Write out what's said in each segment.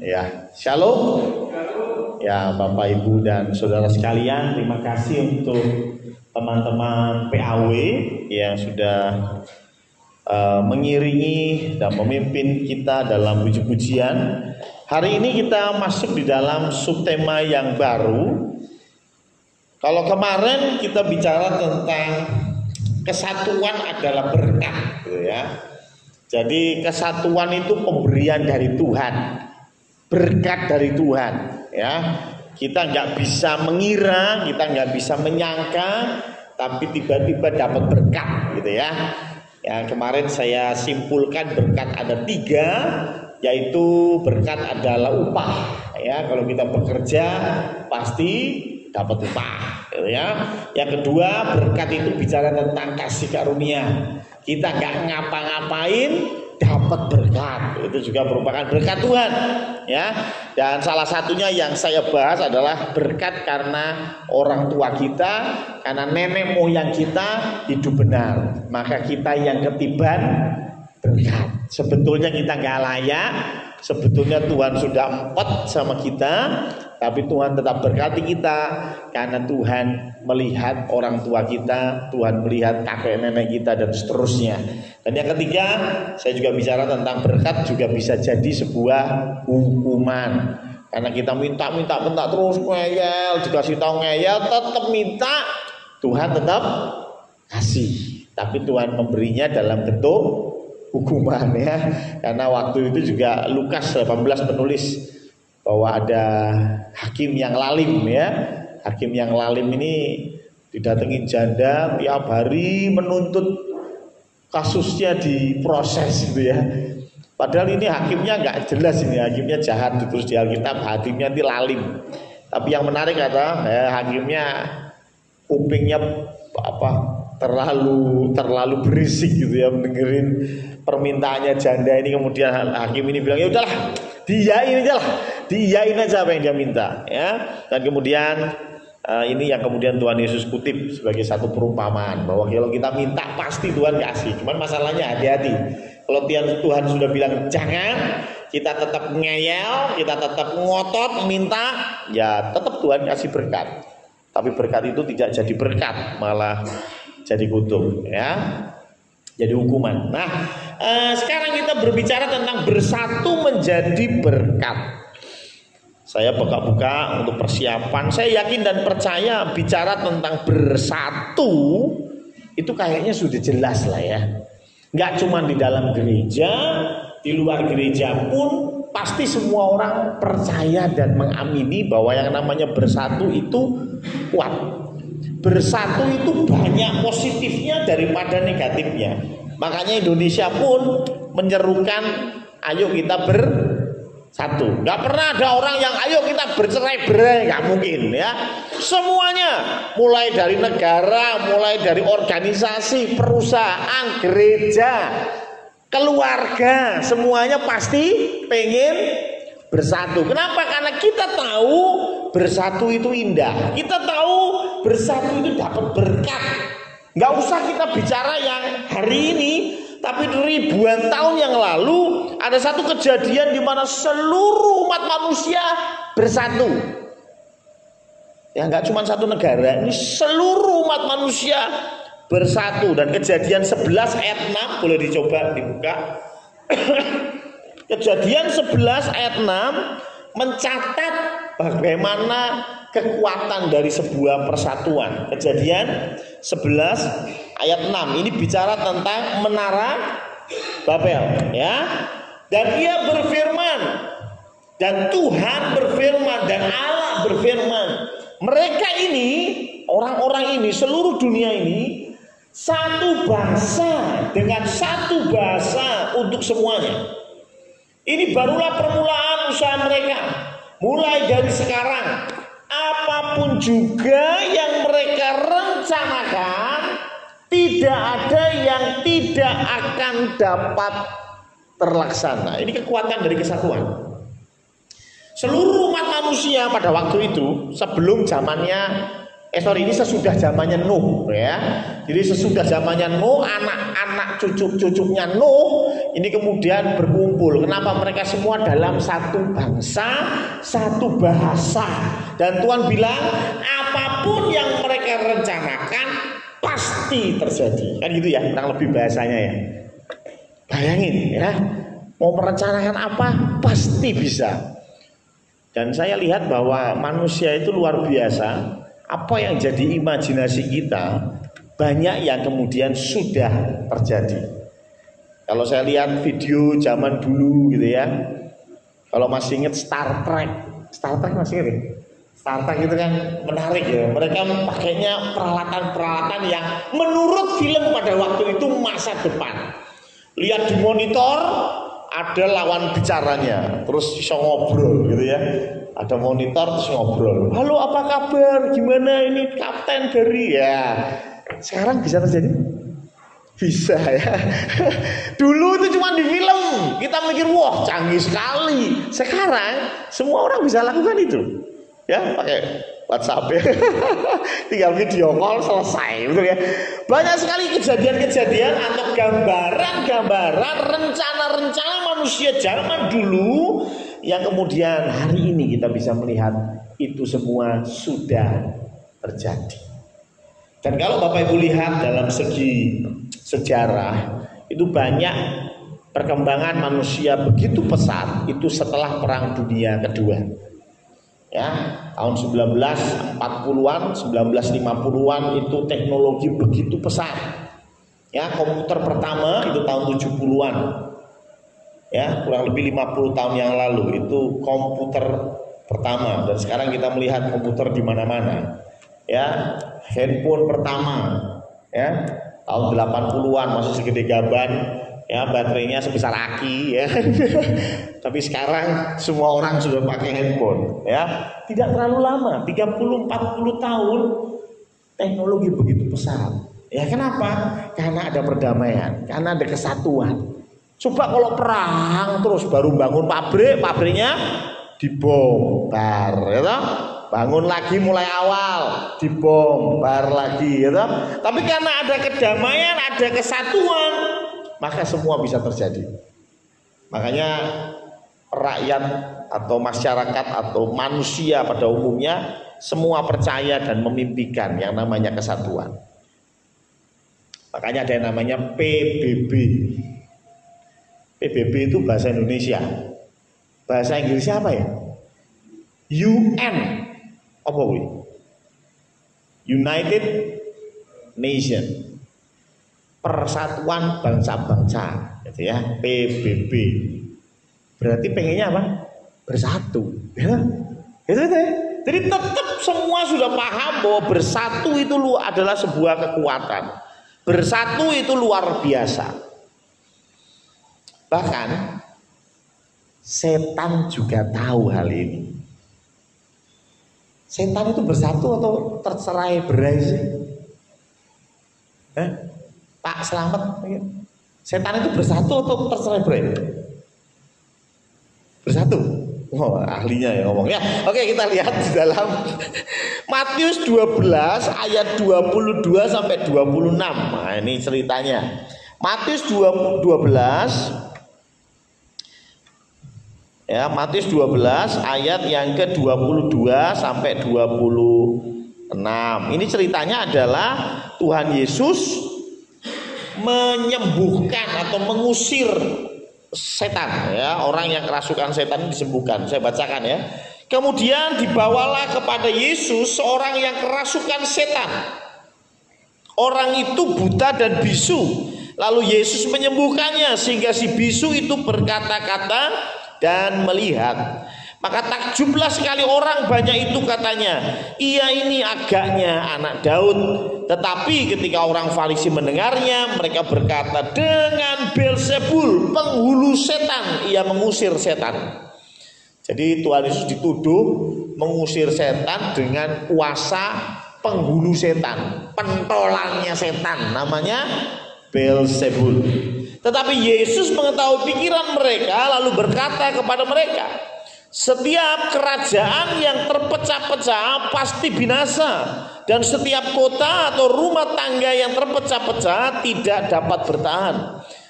Ya, shalom. Ya, Bapak, Ibu, dan saudara sekalian, terima kasih untuk teman-teman PAW yang sudah mengiringi dan memimpin kita dalam puji-pujian. Hari ini kita masuk di dalam subtema yang baru. Kalau kemarin kita bicara tentang kesatuan adalah berkat, gitu ya. Jadi kesatuan itu pemberian dari Tuhan, berkat dari Tuhan, ya. Kita nggak bisa mengira, kita nggak bisa menyangka, tapi tiba-tiba dapat berkat, gitu ya. Ya, kemarin saya simpulkan berkat ada 3, yaitu berkat adalah upah. Ya, kalau kita bekerja pasti dapat upah, gitu ya. Yang kedua, berkat itu bicara tentang kasih karunia. Kita nggak ngapa-ngapain dapat berkat, itu juga merupakan berkat Tuhan, ya. Dan salah satunya yang saya bahas adalah berkat karena orang tua kita, karena nenek moyang kita hidup benar, maka kita yang ketiban berkat. Sebetulnya kita nggak layak, sebetulnya Tuhan sudah empet sama kita, tapi Tuhan tetap berkati kita karena Tuhan melihat orang tua kita, Tuhan melihat kakek nenek kita, dan seterusnya. Dan yang ketiga, saya juga bicara tentang berkat juga bisa jadi sebuah hukuman. Karena kita minta terus ngeyel, dikasih tahu ngeyel, tetap minta, Tuhan tetap kasih. Tapi Tuhan memberinya dalam bentuk hukuman, ya. Karena waktu itu juga Lukas 18 menulis bahwa ada hakim yang lalim, ya. Hakim yang lalim ini didatengin janda tiap hari menuntut kasusnya diproses, gitu ya. Padahal ini hakimnya nggak jelas, ini hakimnya jahat terus di Alkitab, hakimnya ini lalim. Tapi yang menarik adalah hakimnya kupingnya terlalu berisik, gitu ya, mendengerin permintaannya janda ini. Kemudian hakim ini bilang, ya udahlah, diiyain aja apa yang dia minta, ya. Dan kemudian ini yang kemudian Tuhan Yesus kutip sebagai satu perumpamaan bahwa kalau kita minta pasti Tuhan kasih. Cuman masalahnya hati-hati. Kalau Tuhan sudah bilang jangan, kita tetap ngeyel, kita tetap ngotot minta, ya tetap Tuhan kasih berkat. Tapi berkat itu tidak jadi berkat, malah jadi kutuk, ya. Jadi hukuman. Nah, sekarang kita berbicara tentang bersatu menjadi berkat. Saya buka-buka untuk persiapan. Saya yakin dan percaya bicara tentang bersatu itu kayaknya sudah jelas lah, ya. Nggak cuma di dalam gereja, di luar gereja pun pasti semua orang percaya dan mengamini bahwa yang namanya bersatu itu kuat. Bersatu itu banyak positifnya daripada negatifnya. Makanya Indonesia pun menyerukan ayo kita bersatu. Gak pernah ada orang yang ayo kita bercerai-berai, gak mungkin, ya. Semuanya, mulai dari negara, mulai dari organisasi, perusahaan, gereja, keluarga, semuanya pasti pengen bersatu. Kenapa? Karena kita tahu bersatu itu indah. Kita tahu bersatu itu dapat berkat. Gak usah kita bicara yang hari ini, tapi ribuan tahun yang lalu ada satu kejadian di mana seluruh umat manusia bersatu. Ya, nggak cuma satu negara, ini seluruh umat manusia bersatu. Dan Kejadian 11 ayat 6 boleh dicoba dibuka. Kejadian 11 ayat 6 mencatat bagaimana kekuatan dari sebuah persatuan. Kejadian 11 ayat 6 ini bicara tentang menara Babel, ya. Dan ia berfirman, dan Tuhan berfirman, dan Allah berfirman, mereka ini, orang-orang ini, seluruh dunia ini satu bangsa dengan satu bahasa untuk semuanya. Ini barulah permulaan usaha mereka. Mulai dari sekarang, apapun juga yang mereka rencanakan, tidak ada yang tidak akan dapat terlaksana. Ini kekuatan dari kesatuan. Seluruh umat manusia pada waktu itu, sebelum zamannya Ini sesudah zamannya Nuh ya. Jadi sesudah zamannya Nuh, anak-anak cucu-cucunya Nuh ini kemudian berkumpul. Kenapa? Mereka semua dalam satu bangsa, satu bahasa. Dan Tuhan bilang, apapun yang mereka rencanakan pasti terjadi. Kan gitu ya, kurang lebih bahasanya ya. Bayangin ya, mau merencanakan apa pasti bisa. Dan saya lihat bahwa manusia itu luar biasa. Apa yang jadi imajinasi kita banyak yang kemudian sudah terjadi. Kalau saya lihat video zaman dulu gitu ya, kalau masih ingat Star Trek masih ingat ya? Star Trek itu kan menarik ya. Mereka pakainya peralatan-peralatan yang menurut film pada waktu itu masa depan. Lihat di monitor ada lawan bicaranya, terus bisa ngobrol gitu ya. Ada monitor terus ngobrol. Halo, apa kabar? Gimana ini kapten dari ya? Sekarang bisa terjadi? Bisa ya. Dulu itu cuma di film. Kita mikir wah canggih sekali. Sekarang semua orang bisa lakukan itu. Ya pakai WhatsApp ya. Tinggal video call selesai, betul ya. Banyak sekali kejadian-kejadian atau gambaran-gambaran rencana-rencana manusia zaman dulu yang kemudian hari ini kita bisa melihat itu semua sudah terjadi. Dan kalau Bapak Ibu lihat dalam segi sejarah, itu banyak perkembangan manusia begitu pesat itu setelah Perang Dunia Kedua. Ya, tahun 1940-an, 1950-an itu teknologi begitu pesat. Ya, komputer pertama itu tahun 70-an. Ya, kurang lebih 50 tahun yang lalu itu komputer pertama, dan sekarang kita melihat komputer di mana-mana. Ya, handphone pertama ya tahun 80-an masih segede gaban, ya baterainya sebesar aki ya. Tapi sekarang semua orang sudah pakai handphone ya. Tidak terlalu lama, 30-40 tahun teknologi begitu pesat. Ya kenapa? Karena ada perdamaian, karena ada kesatuan. Coba kalau perang terus baru bangun pabriknya dibongkar, ya toh? Bangun lagi mulai awal, dibongkar lagi, ya toh? Tapi karena ada kedamaian, ada kesatuan, maka semua bisa terjadi. Makanya rakyat atau masyarakat atau manusia pada umumnya semua percaya dan memimpikan yang namanya kesatuan. Makanya ada yang namanya PBB. PBB itu bahasa Indonesia. Bahasa Inggrisnya apa ya? UN. Apa gue? United Nation. Persatuan bangsa-bangsa, gitu ya. PBB. Berarti pengennya apa? Bersatu. Ya. Gitu. Jadi tetap semua sudah paham bahwa bersatu itu adalah sebuah kekuatan. Bersatu itu luar biasa. Bahkan setan juga tahu hal ini. Setan itu bersatu atau tercerai berai sih? Pak Selamat, setan itu bersatu atau tercerai berai? Bersatu. Oh, ahlinya ya ngomong ya. Oke, kita lihat di dalam Matius 12 ayat 22 sampai 26. Nah, ini ceritanya. Matius 12 ya, Matius 12 ayat yang ke-22 sampai 26. Ini ceritanya adalah Tuhan Yesus menyembuhkan atau mengusir setan ya, orang yang kerasukan setan disembuhkan. Saya bacakan ya. Kemudian dibawalah kepada Yesus seorang yang kerasukan setan. Orang itu buta dan bisu. Lalu Yesus menyembuhkannya sehingga si bisu itu berkata-kata dan melihat. Maka takjublah sekali orang banyak itu, katanya, ia ini agaknya anak Daud. Tetapi ketika orang Farisi mendengarnya, mereka berkata, dengan Beelzebul, penghulu setan, ia mengusir setan. Jadi Tuhan Yesus dituduh mengusir setan dengan kuasa penghulu setan, pentolangnya setan, namanya Beelzebul. Tetapi Yesus mengetahui pikiran mereka, lalu berkata kepada mereka, Setiap kerajaan yang terpecah-pecah pasti binasa, dan setiap kota atau rumah tangga yang terpecah-pecah tidak dapat bertahan.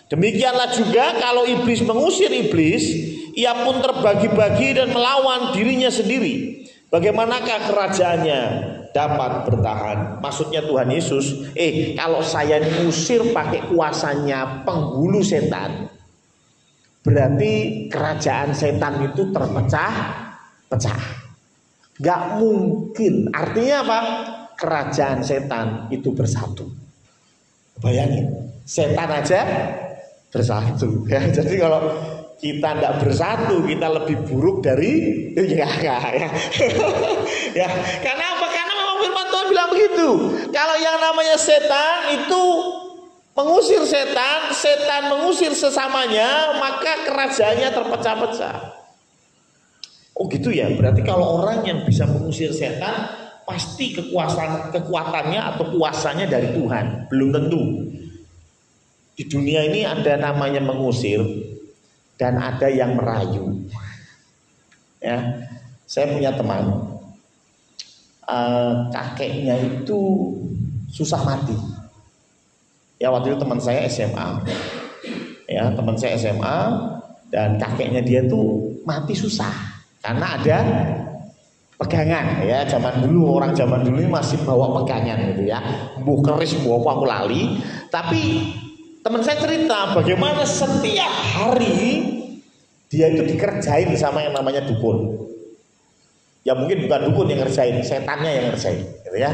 Demikianlah juga kalau iblis mengusir iblis, ia pun terbagi-bagi dan melawan dirinya sendiri. Bagaimanakah kerajaannya dapat bertahan? Maksudnya Tuhan Yesus, kalau saya ngusir pakai kuasanya penghulu setan, berarti kerajaan setan itu terpecah-pecah. Gak mungkin. Artinya apa? Kerajaan setan itu bersatu. Bayangin, setan aja bersatu. Ya, jadi kalau kita tidak bersatu, kita lebih buruk dari ya. Ya, karena apa? Karena memang firman Tuhan bilang begitu. Kalau yang namanya setan itu mengusir setan, setan mengusir sesamanya, maka kerajaannya terpecah-pecah. Oh gitu ya, berarti kalau orang yang bisa mengusir setan, pasti kekuatannya atau kuasanya dari Tuhan. Belum tentu. Di dunia ini ada namanya mengusir dan ada yang merayu. Ya, saya punya teman, kakeknya itu susah mati. Ya, waktu itu teman saya SMA. Ya, teman saya SMA dan kakeknya dia tuh mati susah karena ada pegangan. Ya, zaman dulu, orang zaman dulu ini masih bawa pegangan gitu ya. Mbuh keris, mbuh apa aku lali. Tapi teman saya cerita bagaimana setiap hari dia itu dikerjain sama yang namanya dukun. Ya mungkin bukan dukun yang ngerjain, setannya yang ngerjain gitu ya.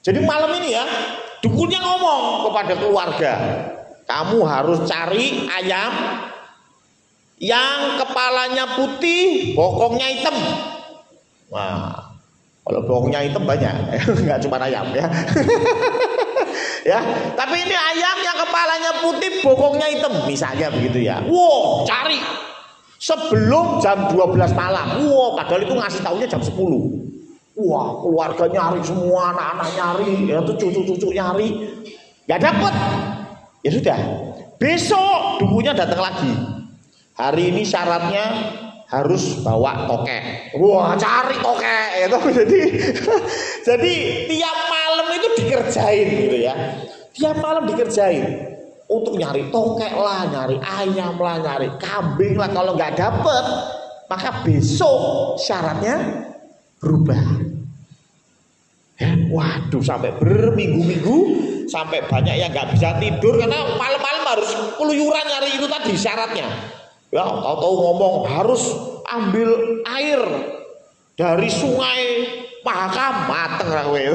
Jadi malam ini ya, dukunnya ngomong kepada keluarga, kamu harus cari ayam yang kepalanya putih, bokongnya hitam. Wah, kalau bokongnya hitam banyak, nggak cuma ayam ya. Ya, tapi ini ayam yang kepalanya putih, bokongnya hitam, misalnya begitu ya. Wow, cari sebelum jam 12 malam. Wow, padahal itu ngasih tahunya jam 10. Wah, keluarga nyari semua, anak-anak nyari, ya tuh cucu-cucu nyari, nggak dapet. Ya sudah, besok dukunya datang lagi. Hari ini syaratnya harus bawa tokek. Wah, cari tokek itu. Jadi tiap malam itu dikerjain gitu ya. Tiap malam dikerjain untuk nyari tokek lah, nyari ayam lah, nyari kambing lah. Kalau nggak dapet, maka besok syaratnya berubah. Ya, waduh, sampai berminggu-minggu, sampai banyak yang nggak bisa tidur karena malam-malam harus keluyuran nyari itu tadi syaratnya. Ya, tahu-tahu ngomong harus ambil air dari sungai Mahakam, mateng lah gue.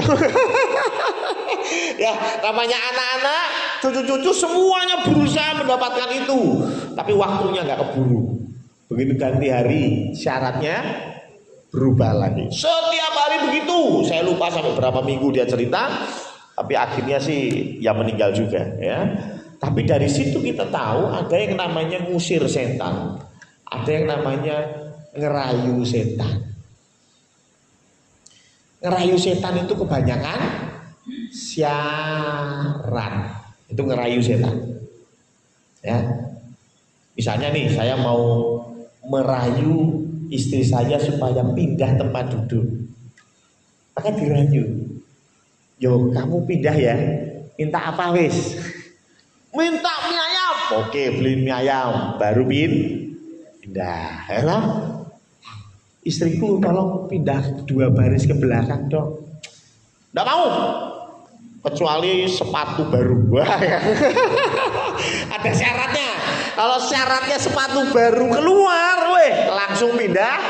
Ya, namanya anak-anak, cucu-cucu semuanya berusaha mendapatkan itu, tapi waktunya nggak keburu. Begitu ganti hari, syaratnya berubah lagi. Setiap hari begitu. Saya lupa sampai berapa minggu dia cerita, tapi akhirnya sih ya meninggal juga ya. Tapi dari situ kita tahu ada yang namanya ngusir setan, ada yang namanya ngerayu setan. Ngerayu setan itu kebanyakan syarat. Itu ngerayu setan. Ya. Misalnya nih, saya mau merayu istri saya supaya pindah tempat duduk, maka dirayu. Yo, kamu pindah ya. Minta apa wis? Minta mie ayam. Oke, beli mie ayam. Baru pindah. Ya, istriku tolong pindah 2 baris ke belakang dong. Nggak mau. Kecuali sepatu baru. Ada syaratnya. Kalau syaratnya sepatu baru keluar, langsung pindah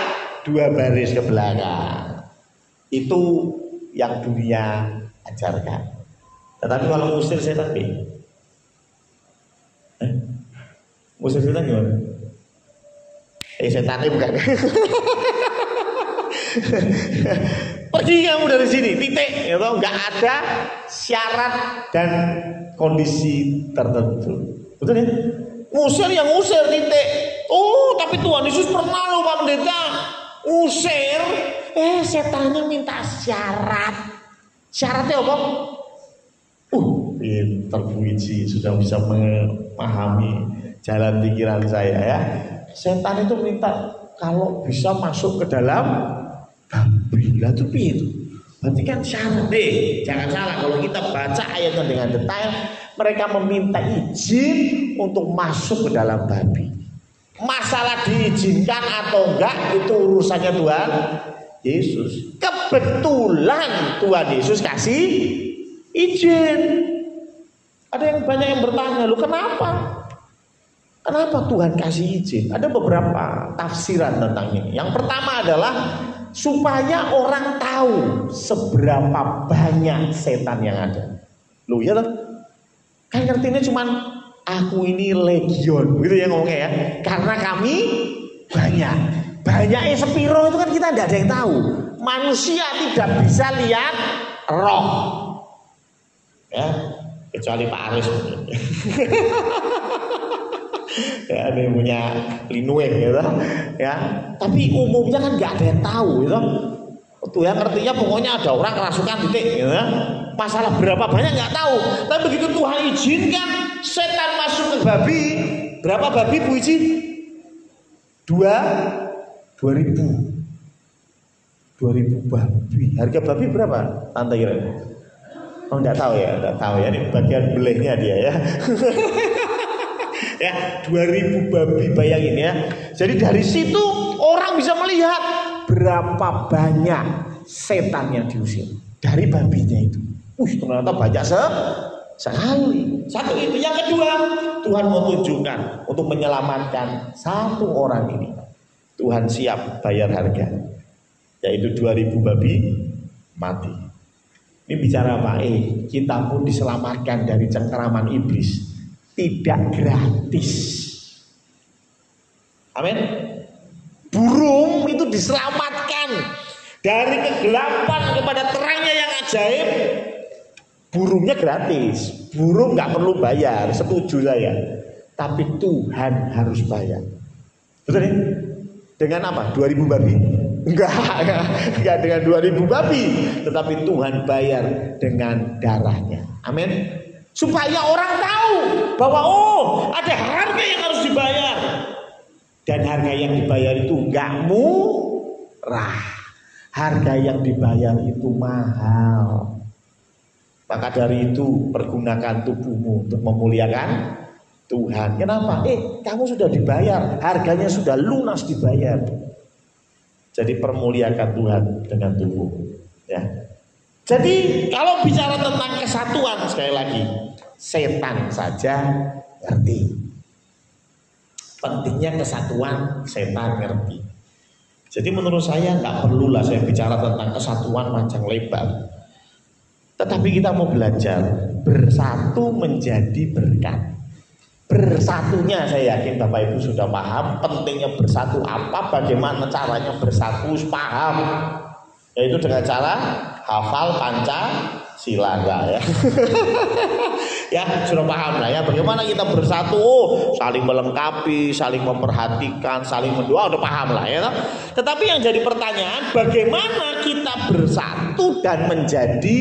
2 baris ke belakang. Itu yang dunia ajarkan. Tetapi kalau ngusir setan, ngusir setan gimana? Setannya bukan. Pergi kamu dari sini, titik. Ya, nggak ada syarat dan kondisi tertentu. Betul ya? Ngusir yang ngusir, titik. Oh, tapi Tuhan Yesus pernah loh Pak Pendeta ngusir. Setannya minta syarat. Syaratnya apa? Pinter Bu Iji, sudah bisa memahami jalan pikiran saya ya. Setan itu minta kalau bisa masuk ke dalam babi. Lah itu piye itu? Berarti kan syarat deh. Jangan salah kalau kita baca ayatnya dengan detail, mereka meminta izin untuk masuk ke dalam babi. Masalah diizinkan atau enggak itu urusannya Tuhan Yesus. Kebetulan Tuhan Yesus kasih izin. Ada yang banyak yang bertanya, lu kenapa? Kenapa Tuhan kasih izin? Ada beberapa tafsiran tentang ini. Yang pertama adalah supaya orang tahu seberapa banyak setan yang ada. Loh ya, kan ngertinya cuman aku ini legion, gitu ya ngomongnya ya. Karena kami banyak. Banyaknya sepiro itu kan kita tidak ada yang tahu. Manusia tidak bisa lihat roh. Ya, kecuali Pak Aris. Ya, dia punya linueng gitu ya. Tapi umumnya kan nggak ada yang tahu gitu. Tuhan ngertinya pokoknya ada orang kerasukan titik gitu. Masalah berapa banyak nggak tahu. Tapi begitu Tuhan izinkan setan masuk ke babi, berapa babi Bu Iji? 2.000 babi. Harga babi berapa? Tante kira? Oh nggak tahu ya, nggak tahu ya. Ini bagian belehnya dia ya. Ya, 2.000 babi, bayangin ya. Jadi dari situ orang bisa melihat berapa banyak setan yang diusir dari babinya itu. Ternyata banyak sekali. Satu itu. Yang kedua, Tuhan mau tunjukkan untuk menyelamatkan satu orang ini. Tuhan siap bayar harga, yaitu 2.000 babi mati. Ini bicara apa? Kita pun diselamatkan dari cengkeraman iblis. Tidak gratis. Amin. Burung itu diselamatkan dari kegelapan kepada terangnya yang ajaib. Burungnya gratis. Burung nggak perlu bayar, setuju saya. Tapi Tuhan harus bayar. Betul nih? Dengan apa? 2.000 babi? Enggak dengan 2.000 babi, tetapi Tuhan bayar dengan darahnya. Amin. Supaya orang tahu bahwa ada harga yang harus dibayar. Dan harga yang dibayar itu enggak murah. Harga yang dibayar itu mahal. Maka dari itu pergunakan tubuhmu untuk memuliakan Tuhan. Kenapa? Kamu sudah dibayar, harganya sudah lunas dibayar. Jadi permuliakan Tuhan dengan tubuh. Ya. Jadi kalau bicara tentang kesatuan, sekali lagi, setan saja ngerti. Pentingnya kesatuan, setan ngerti. Jadi menurut saya nggak perlulah saya bicara tentang kesatuan panjang lebar. Tetapi kita mau belajar bersatu menjadi berkat. Bersatunya saya yakin Bapak Ibu sudah paham pentingnya bersatu apa, bagaimana caranya bersatu, paham. Yaitu dengan cara hafal Pancasila ya. Ya sudah paham lah ya bagaimana kita bersatu, saling melengkapi, saling memperhatikan, saling mendoa, udah paham lah ya. Tetapi yang jadi pertanyaan, bagaimana kita bersatu dan menjadi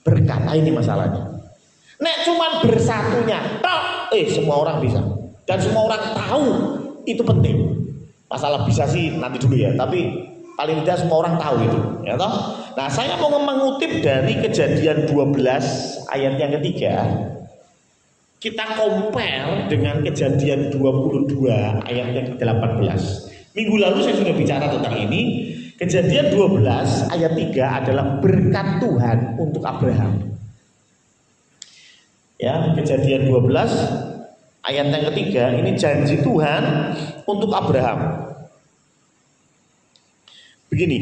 berkat? Nah, ini masalahnya. Nek cuman bersatunya semua orang bisa dan semua orang tahu itu penting. Masalah bisa sih nanti dulu ya, tapi paling tidak semua orang tahu itu, ya toh? Nah, saya mau mengutip dari Kejadian 12 ayat yang ketiga. Kita compare dengan Kejadian 22 ayat yang ke-18. Minggu lalu saya sudah bicara tentang ini. Kejadian 12 ayat 3 adalah berkat Tuhan untuk Abraham. Ya, Kejadian 12 ayat yang ketiga ini janji Tuhan untuk Abraham. Begini,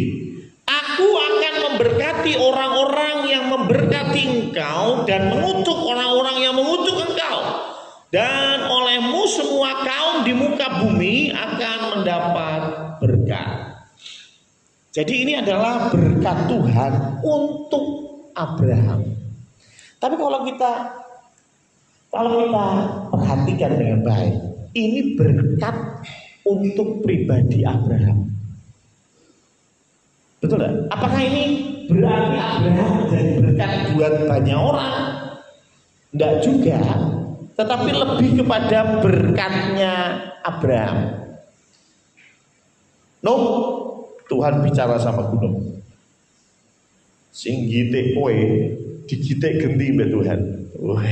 aku akan memberkati orang-orang yang memberkati engkau dan mengutuk orang-orang yang mengutuk engkau. Dan olehmu semua kaum di muka bumi akan mendapat berkat. Jadi ini adalah berkat Tuhan untuk Abraham. Tapi kalau kita perhatikan dengan baik, ini berkat untuk pribadi Abraham. Betul nggak? Apakah ini berarti Abraham menjadi berkat buat banyak orang? Enggak juga. Tetapi lebih kepada berkatnya Abraham. No, Tuhan bicara sama gunung. Sing gitik kowe digitik genti mbek Tuhan. Wah.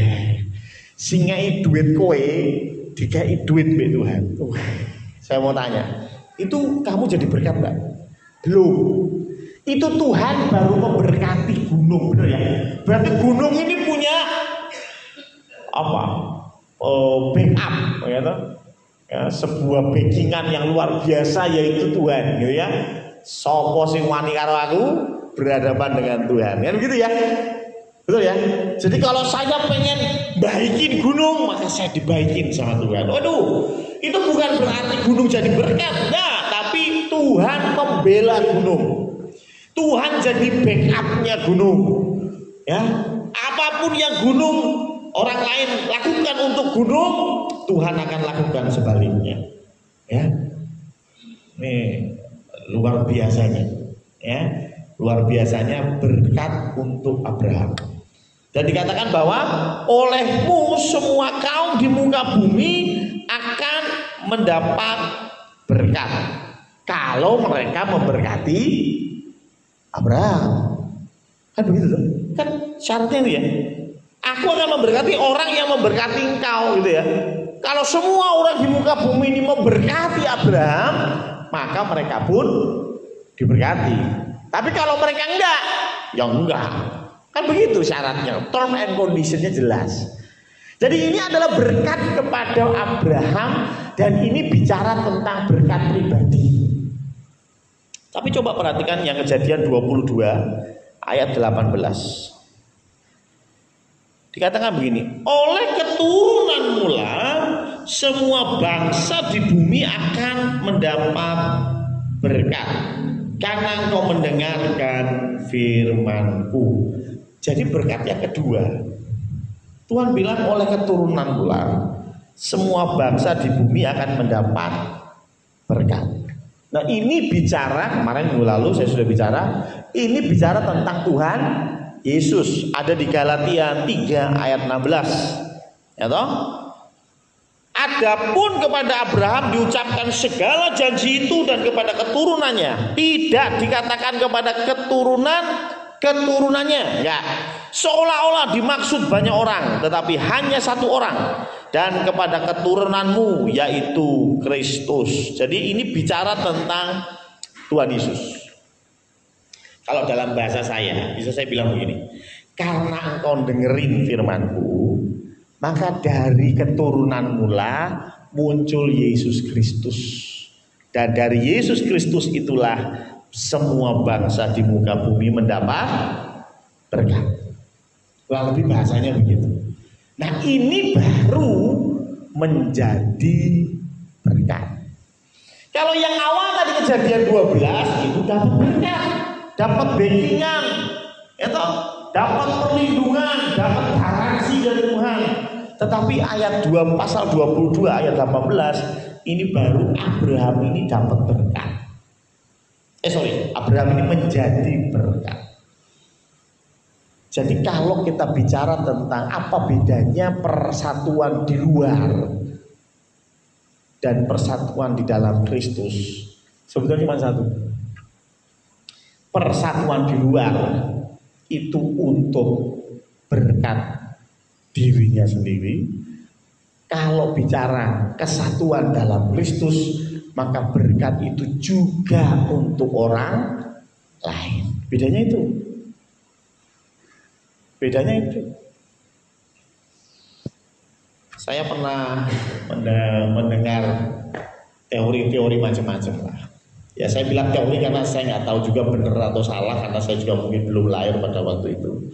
Sing ngai duit kowe dikai duit mbek Tuhan. Wah. Saya mau tanya, itu kamu jadi berkat enggak? Belum. Itu Tuhan baru memberkati gunung, benar ya? Berarti gunung ini punya apa? Backup, ya, ya, sebuah backingan yang luar biasa, yaitu Tuhan, gitu ya. Sopo sing wani karo aku berhadapan dengan Tuhan, kan gitu ya? Betul ya? Jadi kalau saya pengen baikin gunung, maka saya dibaikin sama Tuhan. Waduh, itu bukan berarti gunung jadi berkat, nah, tapi Tuhan membela gunung. Tuhan jadi backupnya gunung, ya. Apapun yang gunung orang lain lakukan untuk gunung, Tuhan akan lakukan sebaliknya, ya. Nih luar biasanya, ya, luar biasanya berkat untuk Abraham. Dan dikatakan bahwa olehmu semua kaum di muka bumi akan mendapat berkat kalau mereka memberkati Abraham. Kan begitu tuh. Kan syaratnya itu ya. Aku akan memberkati orang yang memberkati engkau, gitu ya. Kalau semua orang di muka bumi ini memberkati Abraham, maka mereka pun diberkati. Tapi kalau mereka enggak, ya enggak. Kan begitu syaratnya. Term and conditionnya jelas. Jadi ini adalah berkat kepada Abraham, dan ini bicara tentang berkat pribadi. Tapi coba perhatikan yang Kejadian 22 ayat 18. Dikatakan begini, oleh keturunan mula semua bangsa di bumi akan mendapat berkat karena engkau mendengarkan firman-Ku. Jadi berkat yang kedua, Tuhan bilang oleh keturunan mula semua bangsa di bumi akan mendapat berkat. Nah ini bicara, kemarin minggu lalu saya sudah bicara, ini bicara tentang Tuhan Yesus. Ada di Galatia 3 ayat 16, ya toh? Adapun kepada Abraham diucapkan segala janji itu dan kepada keturunannya. Tidak dikatakan kepada keturunannya, enggak. Seolah-olah dimaksud banyak orang, tetapi hanya satu orang. Dan kepada keturunanmu, yaitu Kristus. Jadi ini bicara tentang Tuhan Yesus. Kalau dalam bahasa saya, bisa saya bilang begini, karena engkau dengerin firman-Ku, maka dari keturunan mula muncul Yesus Kristus. Dan dari Yesus Kristus itulah semua bangsa di muka bumi mendapat berkat. Kurang lebih bahasanya begitu. Nah ini baru menjadi berkat. Kalau yang awal tadi Kejadian 12 itu dapat berkat, dapat backingan, dapat perlindungan, dapat garansi dari Tuhan. Tetapi ayat 2 pasal 22 ayat 18 ini baru Abraham ini dapat berkat. Abraham ini menjadi berkat. Jadi kalau kita bicara tentang apa bedanya persatuan di luar dan persatuan di dalam Kristus, sebetulnya cuma satu. Persatuan di luar itu untuk berkat dirinya sendiri. Kalau bicara kesatuan dalam Kristus, maka berkat itu juga untuk orang lain. Bedanya itu. Saya pernah mendengar teori-teori macam-macam lah. Ya saya bilang teori karena saya nggak tahu juga benar atau salah, karena saya juga mungkin belum lahir pada waktu itu.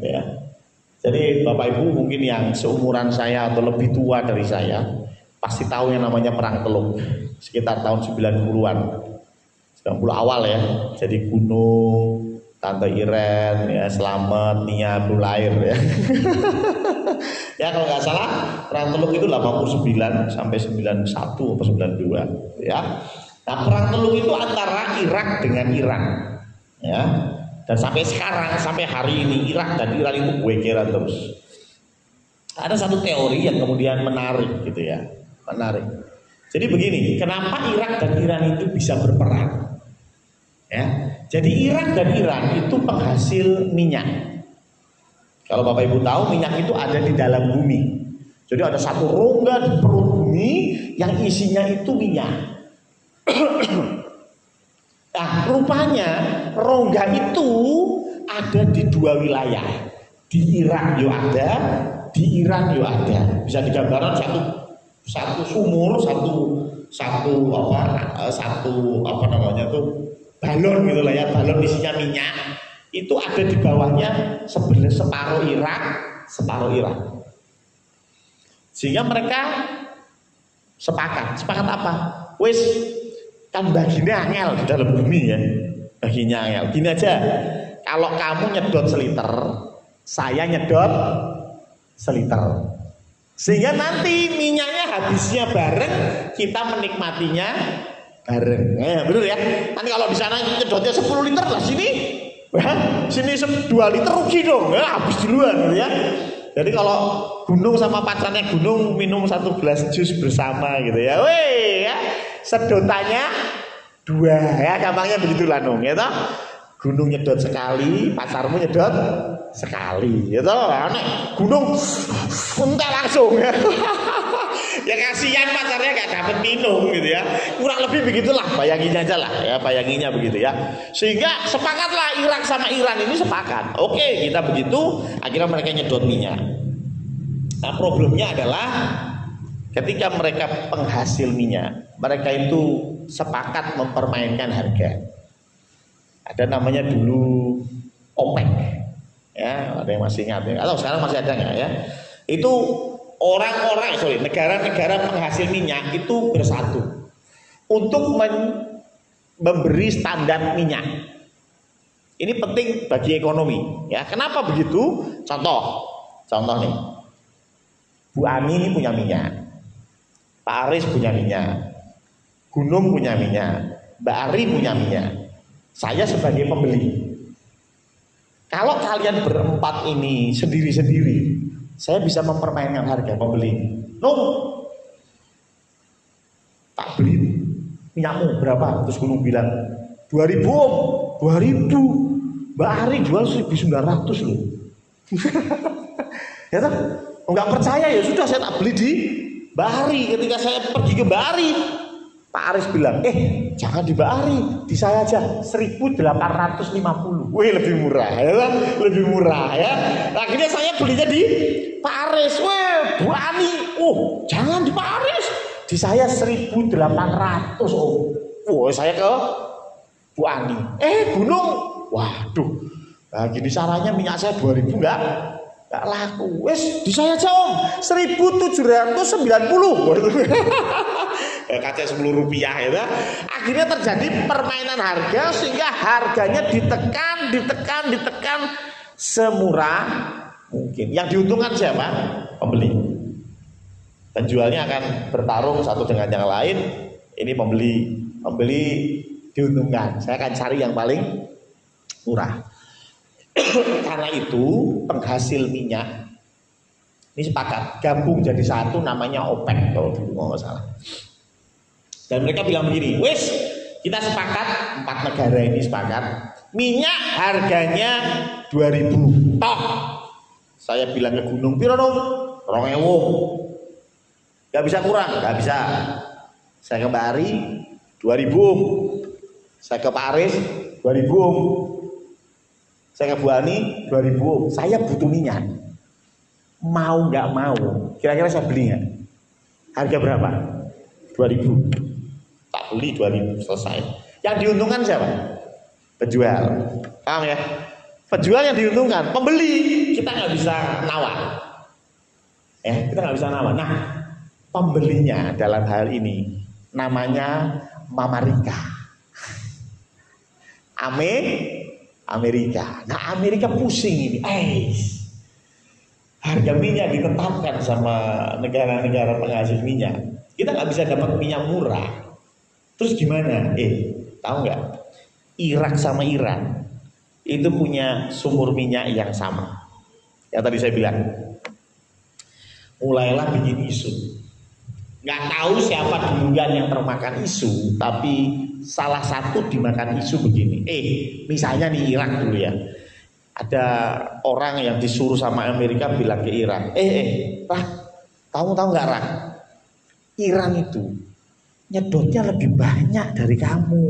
Ya. Jadi Bapak Ibu mungkin yang seumuran saya atau lebih tua dari saya pasti tahu yang namanya Perang Teluk sekitar tahun 90-an, 90 awal ya. Jadi gunung, Tante Iren, ya Slamet, Nia belum lahir ya. Ya kalau nggak salah Perang Teluk itu 89 sampai 91 atau 92 ya. Nah Perang Teluk itu antara Irak dengan Iran ya. Dan sampai sekarang, sampai hari ini Irak dan Iran itu gegeran terus. Ada satu teori yang kemudian menarik gitu ya, menarik. Jadi begini, kenapa Irak dan Iran itu bisa berperang? Ya, jadi Irak dan Iran itu penghasil minyak. Kalau Bapak Ibu tahu, minyak itu ada di dalam bumi. Jadi ada satu rongga di perut bumi yang isinya itu minyak. Nah, rupanya rongga itu ada di dua wilayah. Di Irak juga ada, di Iran juga ada. Bisa digambarkan satu sumur, satu apa namanya tuh balon gitulah ya, balon isinya minyak. Itu ada di bawahnya separuh Irak, separuh Iran. Sehingga mereka sepakat apa? Wis kan baginya angel di dalam bumi ya, baginya angel. Gini aja, kalau kamu nyedot seliter, saya nyedot seliter. Sehingga nanti minyaknya habisnya bareng, kita menikmatinya bareng. Bener ya? Nanti kalau di sana nyedotnya 10 liter lah sini 2 liter rugi dong, habis duluan ya. Jadi kalau Gunung sama pacarnya Gunung minum 1 gelas jus bersama gitu ya, weh ya, sedotannya 2 ya, gampangnya begitulah dong ya toh. Gunung nyedot sekali, pacarmu nyedot sekali ya toh. Nek Gunung entar langsung ya. Ya kasihan pacarnya gak dapat minum gitu ya. Kurang lebih begitulah, bayanginnya aja lah ya, bayanginnya begitu ya. Sehingga sepakatlah Irak sama Iran ini sepakat. Oke, kita begitu, akhirnya mereka nyedot minyak. Nah, problemnya adalah ketika mereka penghasil minyak, mereka itu sepakat mempermainkan harga. Ada namanya dulu OPEC. Ya, ada yang masih ingat ya? Atau sekarang masih ada nggak ya? Itu negara-negara penghasil minyak itu bersatu untuk memberi standar minyak. Ini penting bagi ekonomi. Ya, kenapa begitu? Contoh nih, Bu Ani ini punya minyak, Pak Aris punya minyak, Gunung punya minyak, Mbak Ari punya minyak, saya sebagai pembeli. Kalau kalian berempat ini sendiri-sendiri, saya bisa mempermainkan harga pembeli. No, tak beli minyakmu berapa? Terus Gunung bilang 2.000 om, 2.000. Mbak Ari jual 1.900 loh. Ya kan? Enggak percaya ya sudah, saya tak beli di Mbak Ari. Ketika saya pergi ke Mbak Ari, Pak Aris bilang, jangan di Mbak Ari, di saya aja 1.850. Wih, lebih murah ya kan? Lebih murah ya. Akhirnya saya belinya di Pak Aris. Wih, Bu Ani, jangan di Pak Aris, di saya 1.800 om. Wah, saya ke Bu Ani. Gunung, waduh, nah gini caranya minyak saya 2.000 enggak laku. Wes di saya aja om 1.790. Kaca 10 rupiah ya. Akhirnya terjadi permainan harga sehingga harganya ditekan semurah mungkin. Yang diuntungkan siapa? Pembeli. Penjualnya akan bertarung satu dengan yang lain. Ini pembeli diuntungkan. Saya akan cari yang paling murah. Karena itu penghasil minyak ini sepakat gabung jadi satu, namanya OPEC kalau dulu nggak salah. Dan mereka bilang begini, wes kita sepakat, 4 negara ini sepakat, minyak harganya 2.000 tok. Saya bilang ke Gunung, piro dong? 2.000. Gak bisa kurang, gak bisa. Saya ke Mbak Ari 2.000. Saya ke Pak Aris 2.000. Saya ke Bu Ani 2.000. Saya butuh minyak. Mau nggak mau, kira-kira saya beli nggak? Harga berapa? 2.000. Tak beli 2.000, selesai. Yang diuntungkan siapa? Penjual. Paham ya? Penjual yang diuntungkan, pembeli kita nggak bisa nawar. Kita nggak bisa nawar. Nah, pembelinya dalam hal ini namanya Mama Rika. Amerika. Nah, Amerika pusing ini. Harga minyak ditetapkan sama negara-negara penghasil minyak. Kita nggak bisa dapat minyak murah. Terus gimana? Tahu nggak? Irak sama Iran itu punya sumur minyak yang sama. Yang tadi saya bilang. Mulailah bikin isu. Nggak tahu siapa duluan yang termakan isu, tapi salah satu dimakan isu begini. Misalnya nih Irak dulu ya. Ada orang yang disuruh sama Amerika bilang ke Iran, Rak, kamu tahu nggak Rak? Iran itu nyedotnya lebih banyak dari kamu.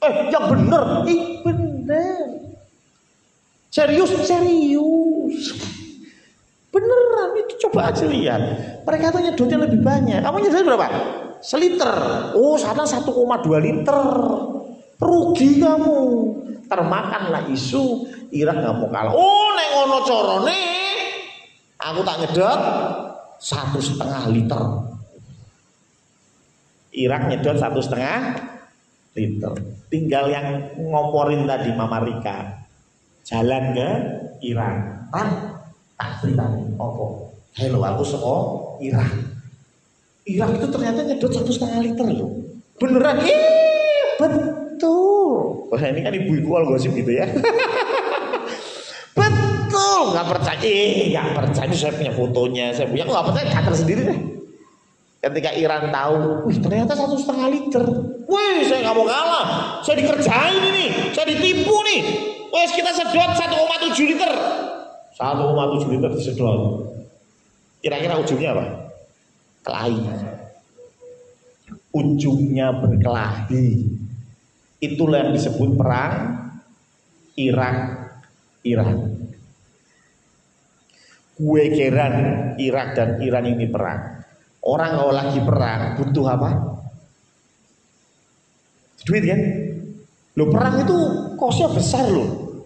Yang bener, bener. Serius. Beneran itu coba aja lihat. Mereka tuh nyedotnya lebih banyak. Kamu nyedot berapa? Seliter. Sana 1,2 liter. Rugi kamu. Termakanlah isu Irak nggak mau kalah. Nek ngono corone, aku tak nyedot 1,5 liter. Irak nyedot 1,5 liter. Tinggal yang ngoporin tadi Mama Rika jalan ke Iran. Tak ceritanya opo. Halo, aku seko Irak. Irak itu ternyata nyedot 1,5 liter loh. Beneran? Betul. Wah ini kan ibu-ibu al gosip gitu ya. Betul. Nggak percaya. Saya punya fotonya. Saya punya. Nggak percaya. Kata sendiri deh. Ketika Iran tahu, ternyata 1,5 liter. Saya nggak mau kalah. Saya dikerjain ini. Saya ditipu nih. Kita sedot 1,7 liter. 1,7 liter disedot. Kira-kira ujungnya apa? Kelahi. Ujungnya berkelahi. Itulah yang disebut perang Irak-Iran. Gue keran Irak dan Iran ini perang. Orang kalau lagi perang butuh apa? Duit kan? Perang itu kosnya besar loh.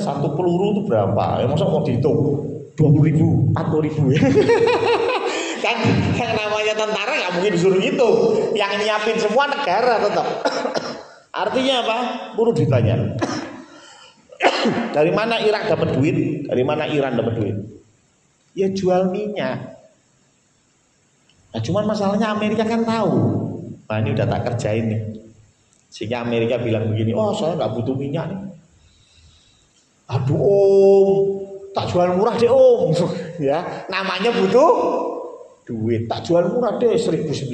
Satu peluru itu berapa? Masa mau dihitung 20.000, 40.000 ya? Kan yang namanya tentara nggak mungkin disuruh gitu. Yang nyiapin semua negara tetap. Artinya apa? Perlu ditanya. Dari mana Irak dapat duit? Dari mana Iran dapat duit? Ya jual minyak. Nah, cuman masalahnya Amerika kan tahu. Nah ini udah tak kerjain nih. Sehingga Amerika bilang begini, saya nggak butuh minyak nih. Aduh om, tak jual murah deh om. Ya, namanya butuh duit. Tak jual murah deh 1.900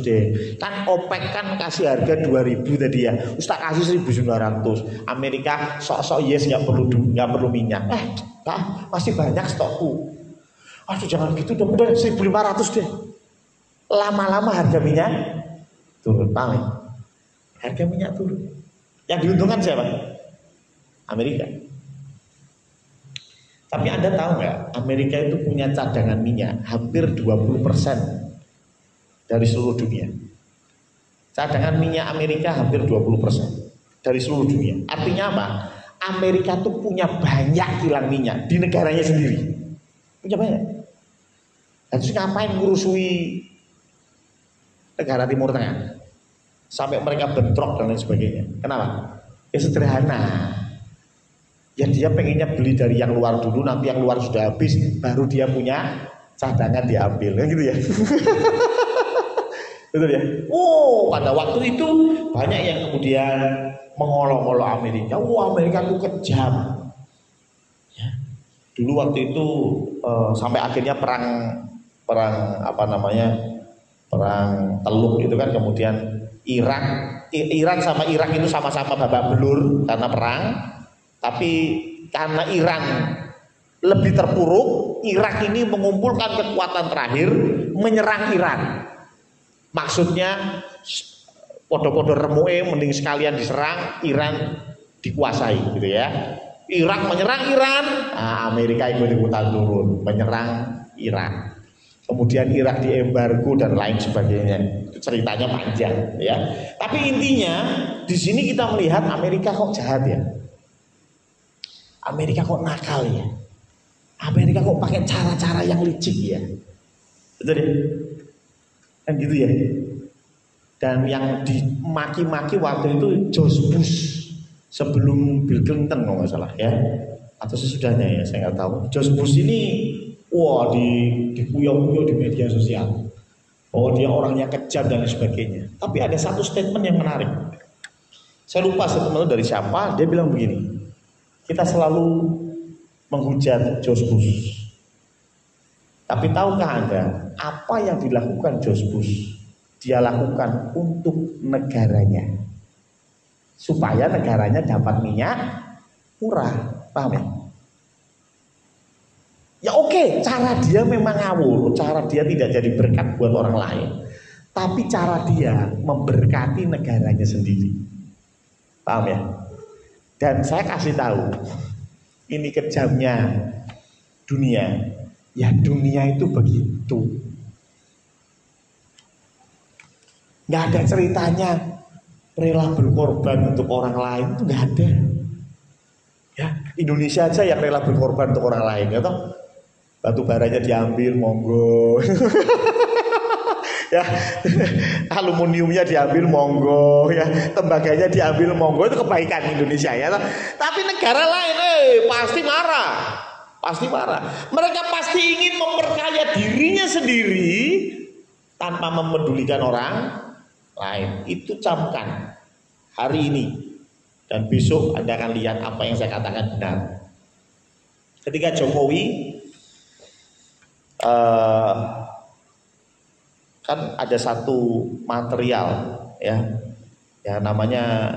deh. Kan OPEC kan kasih harga 2.000 tadi ya. Terus tak kasih 1.900. Amerika sok-sok yes nggak perlu minyak. Masih banyak stokku. Aduh jangan gitu dong, udah 1.500 deh. Lama-lama harga minyak turun, paling. Harga minyak turun. Yang diuntungkan siapa? Amerika. Tapi Anda tahu nggak, Amerika itu punya cadangan minyak hampir 20% dari seluruh dunia. Cadangan minyak Amerika hampir 20% dari seluruh dunia. Artinya apa? Amerika tuh punya banyak kilang minyak di negaranya sendiri. Punya banyak. Dan terus ngapain ngurusui negara Timur Tengah? Sampai mereka bentrok dan lain sebagainya. Kenapa? Ya sederhana. Ya dia pengennya beli dari yang luar dulu, nanti yang luar sudah habis, baru dia punya cadangan diambil, kan gitu ya. Betul ya? Pada waktu itu banyak yang kemudian mengolok-olok Amerika. Amerika itu kejam. Ya. Dulu waktu itu sampai akhirnya perang Teluk itu kan, kemudian Iran sama Irak itu sama-sama babak belur karena perang. Tapi karena Iran lebih terpuruk, Irak ini mengumpulkan kekuatan terakhir menyerang Iran. Maksudnya podo-podo remuke mending sekalian diserang, Iran dikuasai gitu ya. Irak menyerang Iran, Amerika ikut-ikutan turun menyerang Iran. Kemudian Irak diembargo dan lain sebagainya. Itu ceritanya panjang ya. Tapi intinya di sini kita melihat Amerika kok jahat ya. Amerika kok nakal ya. Amerika kok pakai cara-cara yang licik ya. Betul ya? Kan gitu ya. Dan yang dimaki-maki waktu itu George Bush sebelum Bill Clinton kalau nggak salah ya, atau sesudahnya ya, saya nggak tahu. George Bush ini dikuyok-kuyok di media sosial. Dia orangnya kejam dan sebagainya. Tapi ada satu statement yang menarik. Saya lupa statement dari siapa. Dia bilang begini. Kita selalu menghujat George Bush. Tapi tahukah Anda apa yang dilakukan George Bush? Dia lakukan untuk negaranya, supaya negaranya dapat minyak murah, paham ya? Ya oke, cara dia memang ngawur, cara dia tidak jadi berkat buat orang lain, tapi cara dia memberkati negaranya sendiri, paham ya? Dan saya kasih tahu, ini kejamnya dunia, ya dunia itu begitu. Nggak ada ceritanya rela berkorban untuk orang lain, itu nggak ada. Ya, Indonesia aja yang rela berkorban untuk orang lain, ya toh. Batu baranya diambil, monggo. Ya, aluminiumnya diambil, monggo. Ya, tembaganya diambil, monggo. Itu kebaikan Indonesia, ya toh. Tapi negara lain, pasti marah, pasti marah. Mereka pasti ingin memperkaya dirinya sendiri tanpa memedulikan orang lain. Itu camkan hari ini, dan besok Anda akan lihat apa yang saya katakan benar. Ketika Jokowi kan ada satu material ya namanya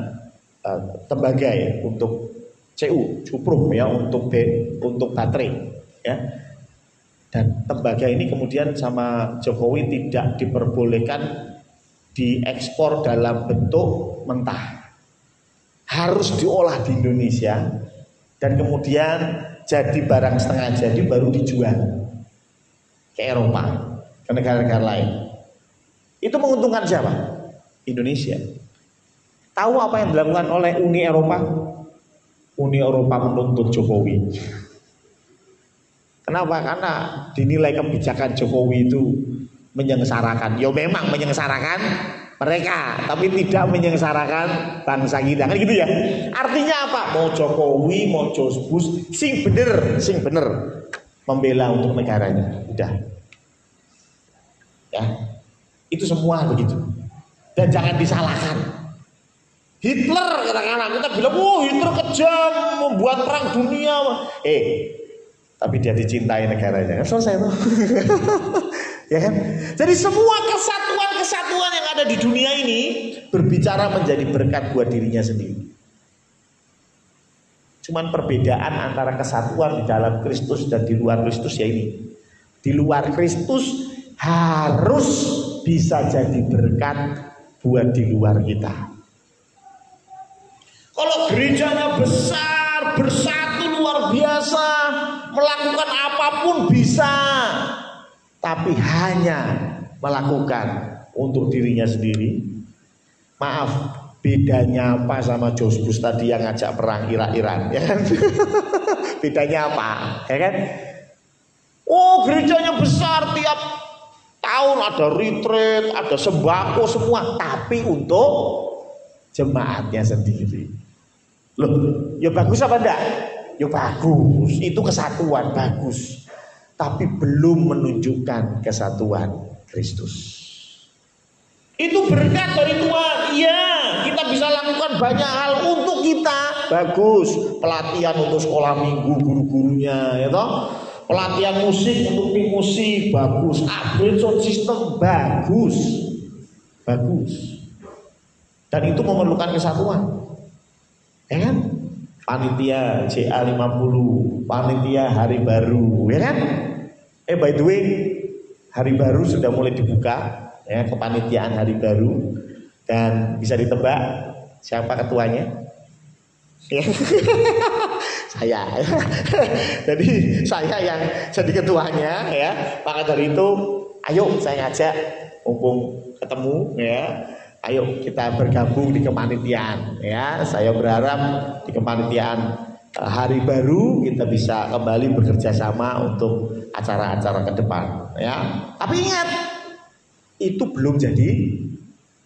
tembaga ya, untuk cuprum ya, untuk baterai ya. Dan tembaga ini kemudian sama Jokowi tidak diperbolehkan diekspor dalam bentuk mentah, harus diolah di Indonesia dan kemudian jadi barang setengah jadi baru dijual ke Eropa, ke negara-negara lain. Itu menguntungkan siapa? Indonesia. Tahu apa yang dilakukan oleh Uni Eropa? Uni Eropa menuntut Jokowi. Kenapa? Karena dinilai kebijakan Jokowi itu menyengsarakan. Ya memang menyengsarakan mereka, tapi tidak menyengsarakan bangsa kita, kan gitu ya. Artinya apa? Mau Jokowi, mau George Bush, sing bener membela untuk negaranya. Udah. Ya. Itu semua begitu. Dan jangan disalahkan. Hitler kadang-kadang kita bilang, Hitler kejam, membuat perang dunia. Tapi dia dicintai negaranya. Selesai tuh. Ya kan? Jadi semua kesatuan yang ada di dunia ini berbicara menjadi berkat buat dirinya sendiri. Cuman perbedaan antara kesatuan di dalam Kristus dan di luar Kristus ya ini. Di luar Kristus harus bisa jadi berkat buat di luar kita. Kalau gerejanya besar, bersatu luar biasa, melakukan apapun bisa, tapi hanya melakukan untuk dirinya sendiri. Maaf, bedanya apa sama George Bush tadi yang ngajak perang Irak-Iran, ya kan? Bedanya apa, ya kan? Gerejanya besar, tiap tahun ada retreat, ada sembako semua, tapi untuk jemaatnya sendiri. Loh, ya bagus apa enggak? Ya bagus, itu kesatuan bagus. Tapi belum menunjukkan kesatuan Kristus. Itu berkat dari Tuhan. Iya, kita bisa lakukan banyak hal untuk kita. Bagus, pelatihan untuk sekolah minggu guru-gurunya, ya toh. Pelatihan musik untuk tim musik bagus. Upgrade sound system bagus. Bagus. Dan itu memerlukan kesatuan. Ya kan? Panitia CA50, panitia Hari Baru, ya kan? By the way, Hari Baru sudah mulai dibuka, ya, kepanitiaan Hari Baru, dan bisa ditebak siapa ketuanya? Ya. Saya. Jadi saya yang jadi ketuanya, ya. Maka dari itu, ayo saya ngajak, mumpung ketemu, ya. Ayo kita bergabung di kepanitiaan, ya. Saya berharap di kepanitiaan Hari Baru kita bisa kembali bekerja sama untuk acara-acara ke depan, ya. Tapi ingat, itu belum jadi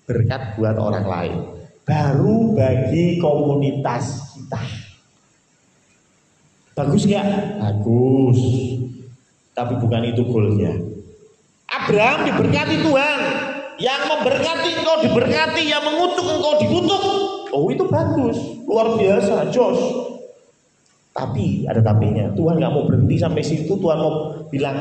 berkat buat orang lain, baru bagi komunitas kita. Bagus nggak? Bagus. Tapi bukan itu goalnya. Abraham diberkati Tuhan. Yang memberkati engkau diberkati, yang mengutuk engkau dikutuk. Oh, itu bagus, luar biasa, Jos. Tapi ada tapinya. Tuhan nggak mau berhenti sampai situ. Tuhan mau bilang,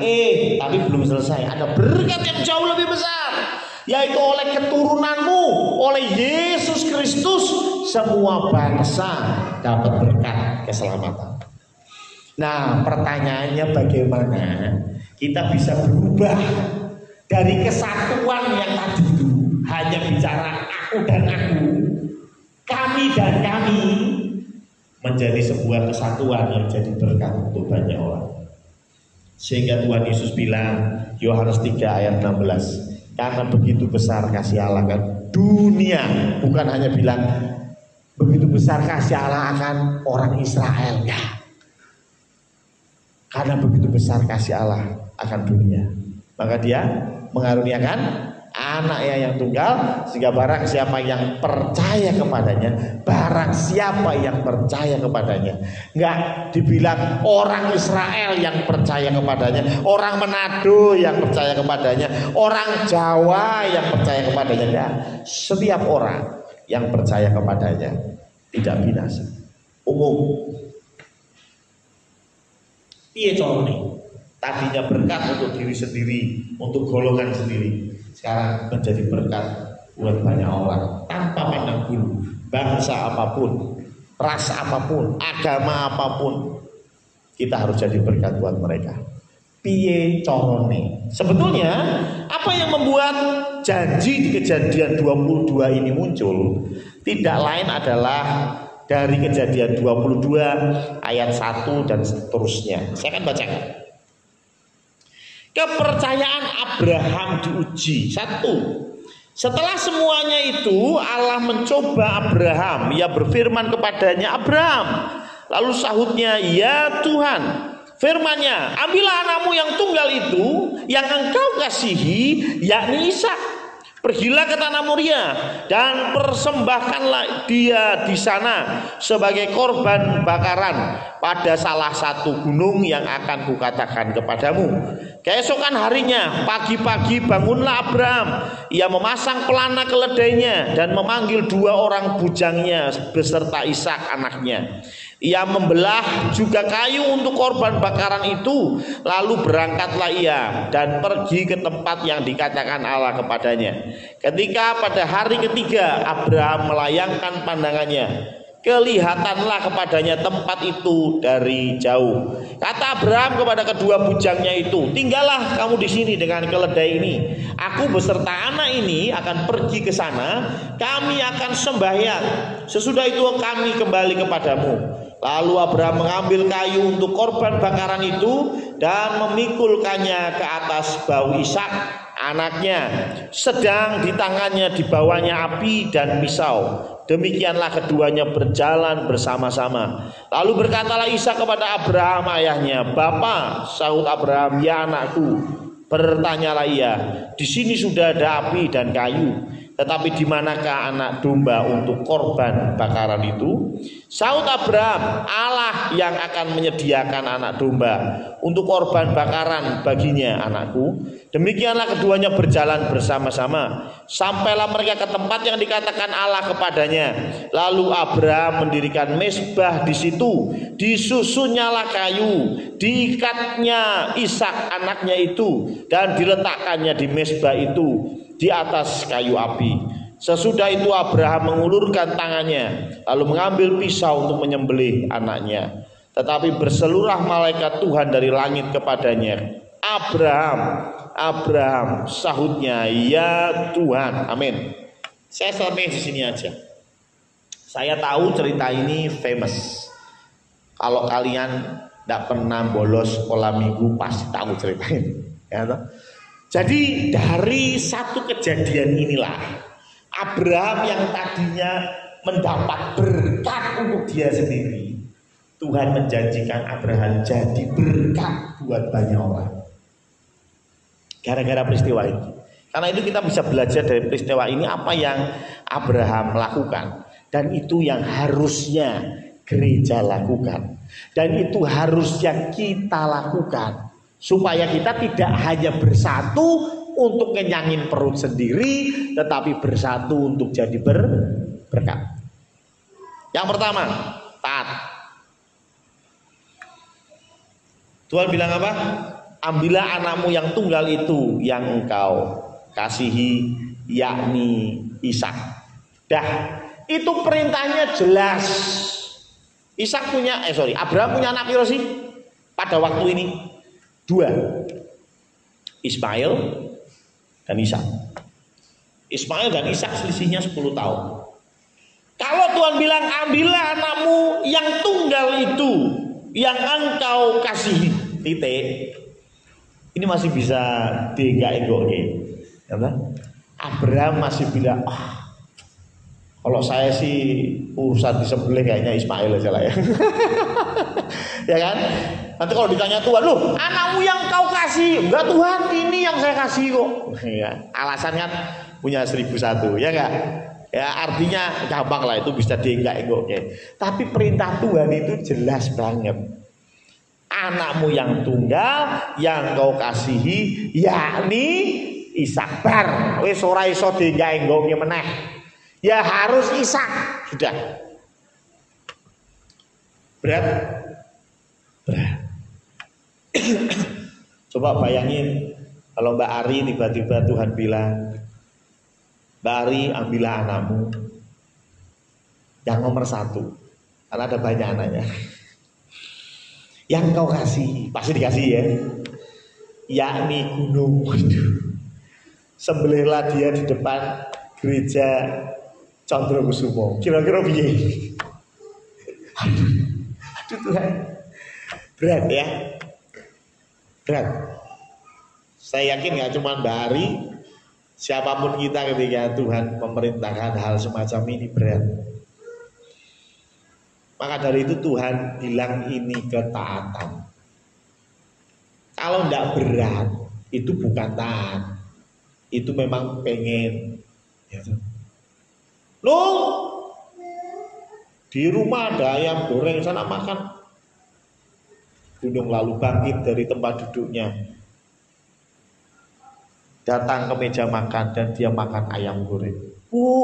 tapi belum selesai. Ada berkat yang jauh lebih besar, yaitu oleh keturunanmu, oleh Yesus Kristus, semua bangsa dapat berkat keselamatan. Nah, pertanyaannya bagaimana kita bisa berubah dari kesatuan yang tadi itu hanya bicara aku dan aku, kami dan kami, menjadi sebuah kesatuan yang jadi berkat untuk banyak orang. Sehingga Tuhan Yesus bilang, Yohanes 3 ayat 16, karena begitu besar kasih Allah kan dunia, bukan hanya bilang begitu besar kasih Allah akan orang Israel, ya. Karena begitu besar kasih Allah akan dunia, maka dia mengaruniakan anaknya yang tunggal, sehingga barang siapa yang percaya kepadanya, barang siapa yang percaya kepadanya, nggak dibilang orang Israel yang percaya kepadanya, orang Manado yang percaya kepadanya, orang Jawa yang percaya kepadanya, enggak. Setiap orang yang percaya kepadanya tidak binasa, umum. Piye corone? Tadinya berkat untuk diri sendiri, untuk golongan sendiri, sekarang menjadi berkat buat banyak orang tanpa pandang bulu, bangsa apapun, ras apapun, agama apapun, kita harus jadi berkat buat mereka. Piye corone? Sebetulnya apa yang membuat janji di Kejadian 22 ini muncul tidak lain adalah dari Kejadian 22 ayat 1 dan seterusnya. Saya akan bacakan. Kepercayaan Abraham diuji. 1. Setelah semuanya itu Allah mencoba Abraham. Ia berfirman kepadanya, Abraham. Lalu sahutnya, ya Tuhan. Firman-Nya, ambillah anakmu yang tunggal itu, yang engkau kasihi, yakni Ishak. Pergilah ke tanah Moria dan persembahkanlah dia di sana sebagai korban bakaran pada salah satu gunung yang akan kukatakan kepadamu. Keesokan harinya pagi-pagi bangunlah Abraham. Ia memasang pelana keledainya dan memanggil 2 orang bujangnya beserta Ishak anaknya. Ia membelah juga kayu untuk korban bakaran itu. Lalu berangkatlah ia dan pergi ke tempat yang dikatakan Allah kepadanya. Ketika pada hari ketiga Abraham melayangkan pandangannya, kelihatanlah kepadanya tempat itu dari jauh. Kata Abraham kepada kedua bujangnya itu, tinggallah kamu di sini dengan keledai ini. Aku beserta anak ini akan pergi ke sana. Kami akan sembahyang. Sesudah itu kami kembali kepadamu. Lalu Abraham mengambil kayu untuk korban bakaran itu dan memikulkannya ke atas bahu Ishak anaknya. Sedang di tangannya dibawanya api dan pisau. Demikianlah keduanya berjalan bersama-sama. Lalu berkatalah Ishak kepada Abraham ayahnya, Bapa, sahut Abraham, ya anakku. Bertanyalah ia, di sini sudah ada api dan kayu, tetapi di manakah anak domba untuk korban bakaran itu? Sahut Abraham, Allah yang akan menyediakan anak domba untuk korban bakaran baginya, anakku. Demikianlah keduanya berjalan bersama-sama. Sampailah mereka ke tempat yang dikatakan Allah kepadanya. Lalu Abraham mendirikan mezbah di situ. Disusunnyalah kayu, diikatnya Ishak anaknya itu, dan diletakkannya di mezbah itu di atas kayu api. Sesudah itu Abraham mengulurkan tangannya, lalu mengambil pisau untuk menyembelih anaknya. Tetapi berseluruh malaikat Tuhan dari langit kepadanya, Abraham, Abraham, sahutnya, ya Tuhan. Amin. Saya sampai di sini aja. Saya tahu cerita ini famous. Kalau kalian tidak pernah bolos sekolah minggu pasti tahu cerita ini. Ya, jadi dari satu kejadian inilah Abraham yang tadinya mendapat berkat untuk dia sendiri, Tuhan menjanjikan Abraham jadi berkat buat banyak orang. Gara-gara peristiwa ini. Karena itu kita bisa belajar dari peristiwa ini apa yang Abraham lakukan. Dan itu yang harusnya gereja lakukan. Dan itu harusnya kita lakukan. Supaya kita tidak hanya bersatu untuk ngenyangin perut sendiri, tetapi bersatu untuk jadi berkat. Yang pertama, taat. Tuhan bilang apa? Ambillah anakmu yang tunggal itu yang engkau kasihi, yakni Ishak. Dah, itu perintahnya jelas. Abraham punya anak piro sih? Pada waktu ini 2. Ismail dan Ishak. Ismail dan Ishak selisihnya 10 tahun. Kalau Tuhan bilang ambillah anakmu yang tunggal itu yang engkau kasihi, titik. Ini masih bisa digak-goke. Abraham masih bilang, kalau saya sih urusan disembelih kayaknya Ismail aja lah ya. Ya kan? Nanti kalau ditanya Tuhan, loh anakmu yang kau kasih, enggak Tuhan ini yang saya kasih kok. Ya, alasan kan punya 1001, ya enggak? Ya artinya gampang lah, itu bisa dienggak-enggok. Tapi perintah Tuhan itu jelas banget. Anakmu yang tunggal yang kau kasihi yakni Ishak. Bar wis ora iso dienggak-enggok meneh. Ya harus Ishak. Sudah. Berat. Coba bayangin kalau Mbak Ari tiba-tiba Tuhan bilang, Mbak Ari ambillah anakmu yang nomor 1, karena ada banyak anaknya, yang kau kasih, pasti dikasih ya, yakni gunung. Sembelihlah dia di depan gereja Condrokusumo. Kira-kira piye? Aduh Tuhan, berat ya, berat. Saya yakin gak cuma Mbak Ari, siapapun kita ketika Tuhan memerintahkan hal semacam ini berat. Maka dari itu Tuhan bilang ini ketaatan. Kalau tidak berat, itu bukan taat. Itu memang pengen. Ya, loh, di rumah ada ayam goreng, sana makan. Gunung lalu bangkit dari tempat duduknya, datang ke meja makan dan dia makan ayam goreng.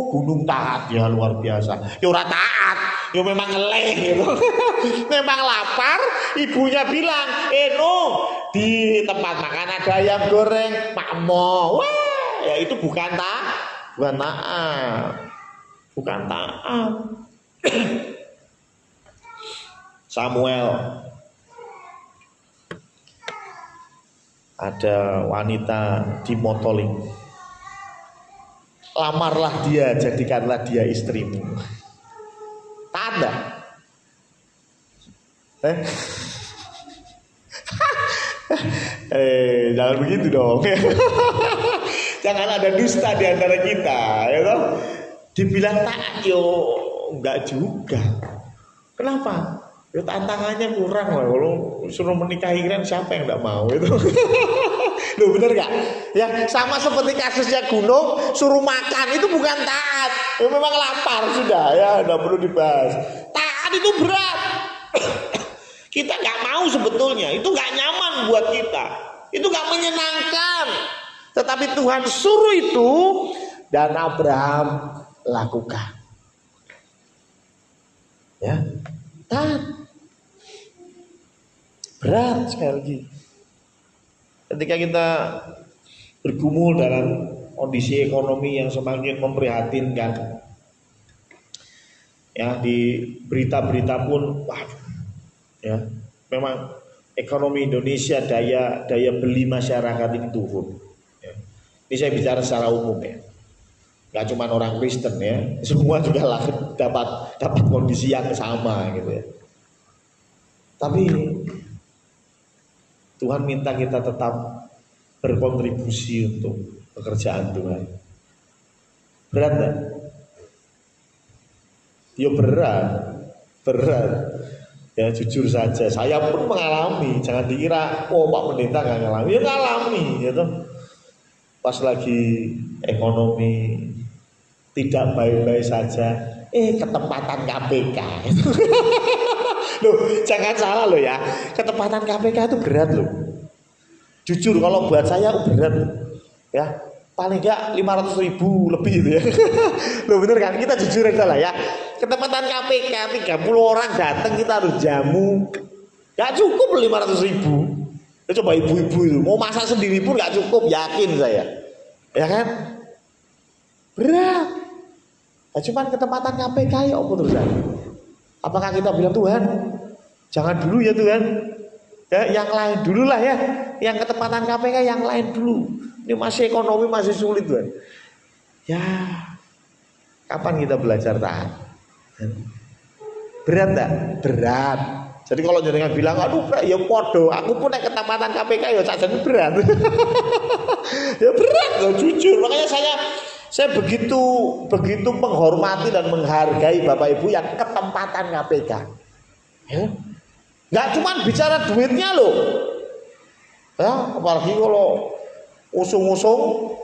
Gunung taat ya, luar biasa. Ya ora taat, ya memang ngeleh gitu. Memang lapar, ibunya bilang, no, di tempat makan ada ayam goreng, makmo. Wah, ya itu bukan taat. Bukan taat. Samuel, ada wanita di Motoling, lamarlah dia, jadikanlah dia istrimu. Tak ada. Jangan begitu dong. Jangan ada dusta di antara kita, ya toh. Dibilang taat yo enggak juga. Kenapa? Ya tantangannya kurang lah. Kalau suruh menikahi kan siapa yang enggak mau itu? Loh bener gak? Ya sama seperti kasusnya gunung, suruh makan itu bukan taat. Ya, memang lapar sudah ya, enggak perlu dibahas. Taat itu berat. Kita nggak mau sebetulnya, itu nggak nyaman buat kita, itu nggak menyenangkan. Tetapi Tuhan suruh itu dan Abraham lakukan. Ya, taat. Berat sekali lagi. Ketika kita bergumul dalam kondisi ekonomi yang semakin memprihatinkan, ya di berita-berita pun, ya memang ekonomi Indonesia daya beli masyarakat ini turun. Ya. Ini saya bicara secara umum ya, nggak cuma orang Kristen ya, semua juga dapat kondisi yang sama gitu ya. Tapi Tuhan minta kita tetap berkontribusi untuk pekerjaan Tuhan. Berat kan? Ya berat. Ya jujur saja, saya pun mengalami. Jangan dikira, Pak Pendeta nggak ngalami. Ya ngalami, gitu. Pas lagi ekonomi tidak baik-baik saja, ketempatan KPK. Loh, jangan salah loh ya. Ketempatan KPK itu berat loh. Jujur kalau buat saya berat, ya. Paling enggak 500.000 lebih gitu ya. Loh bener kan? Kita jujur aja lah ya. Ketempatan KPK 30 orang datang kita harus jamu. Gak cukup 500.000. Ya, coba ibu-ibu itu mau masak sendiri pun gak cukup, yakin saya. Ya kan? Berat. Nah, cuman ketempatan KPK ya apa terusan? Apakah kita bilang Tuhan, jangan dulu ya Tuhan, ya yang lain dulu lah ya, yang ketempatan KPK yang lain dulu. Ini masih ekonomi masih sulit Tuhan. Ya, kapan kita belajar taat? Berat tak? Berat. Jadi kalau jenengan bilang aduh ya podo, aku pun naik ketempatan KPK ya cajan berat. Ya berat loh, jujur. Makanya saya begitu menghormati dan menghargai Bapak Ibu yang ketempatan KPK. Ya. Nggak cuma bicara duitnya loh. Ya, apalagi kalau usung-usung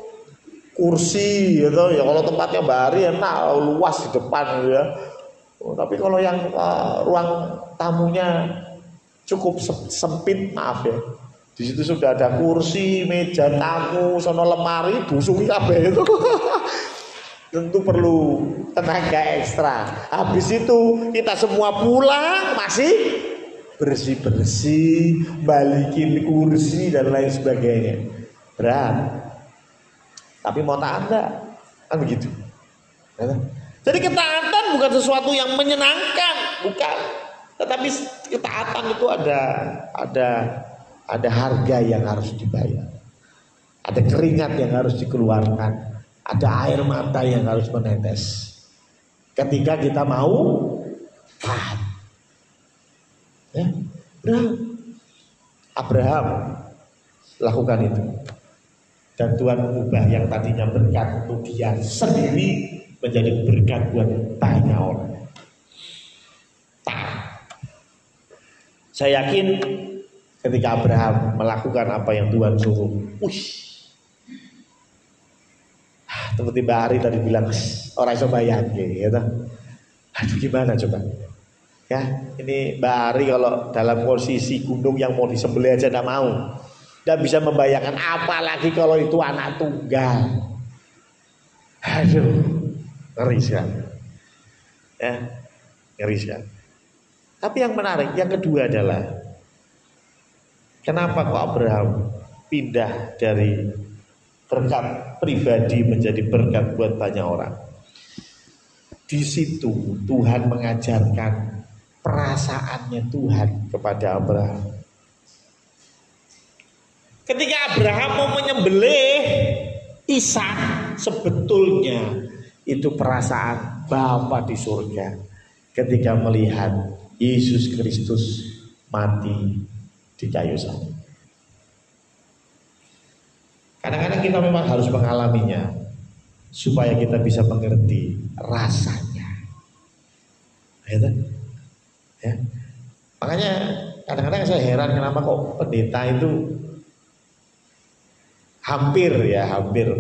kursi gitu ya, kalau tempatnya Mbak Ari enak luas di depan gitu ya. Oh, tapi kalau yang ruang tamunya cukup sempit, maaf ya. Di situ sudah ada kursi, meja tamu, sono lemari, busung kabeh itu. Tentu perlu tenaga ekstra. Habis itu kita semua pulang masih bersih-bersih, balikin kursi dan lain sebagainya. Berat. Tapi mau taat enggak? Kan begitu. Jadi ketaatan bukan sesuatu yang menyenangkan, bukan. Tetapi ketaatan itu ada harga yang harus dibayar. Ada keringat yang harus dikeluarkan, ada air mata yang harus menetes. Ketika kita mau taat. Ya, Abraham lakukan itu. Dan Tuhan mengubah yang tadinya berkat untuk dia sendiri menjadi berkat buat banyak orang. Saya yakin ketika Abraham melakukan apa yang Tuhan suruh, seperti Mbak Ari tadi bilang, orang iso bayangke, gitu. Aduh gimana coba? Ya, ini Mbak Ari kalau dalam posisi gunung yang mau disembelih aja tidak mau. Tidak bisa membayangkan, apalagi kalau itu anak tunggal. Aduh, ngeri sekali. Ya, ngeri sekali. Tapi yang menarik, yang kedua adalah kenapa kok Abraham pindah dari berkat pribadi menjadi berkat buat banyak orang? Di situ Tuhan mengajarkan perasaannya Tuhan kepada Abraham. Ketika Abraham mau menyembelih Ishak, sebetulnya itu perasaan Bapa di surga ketika melihat Yesus Kristus mati di kayu salib. Kadang-kadang kita memang harus mengalaminya supaya kita bisa mengerti rasanya. Ya. Makanya kadang-kadang saya heran kenapa kok pendeta itu hampir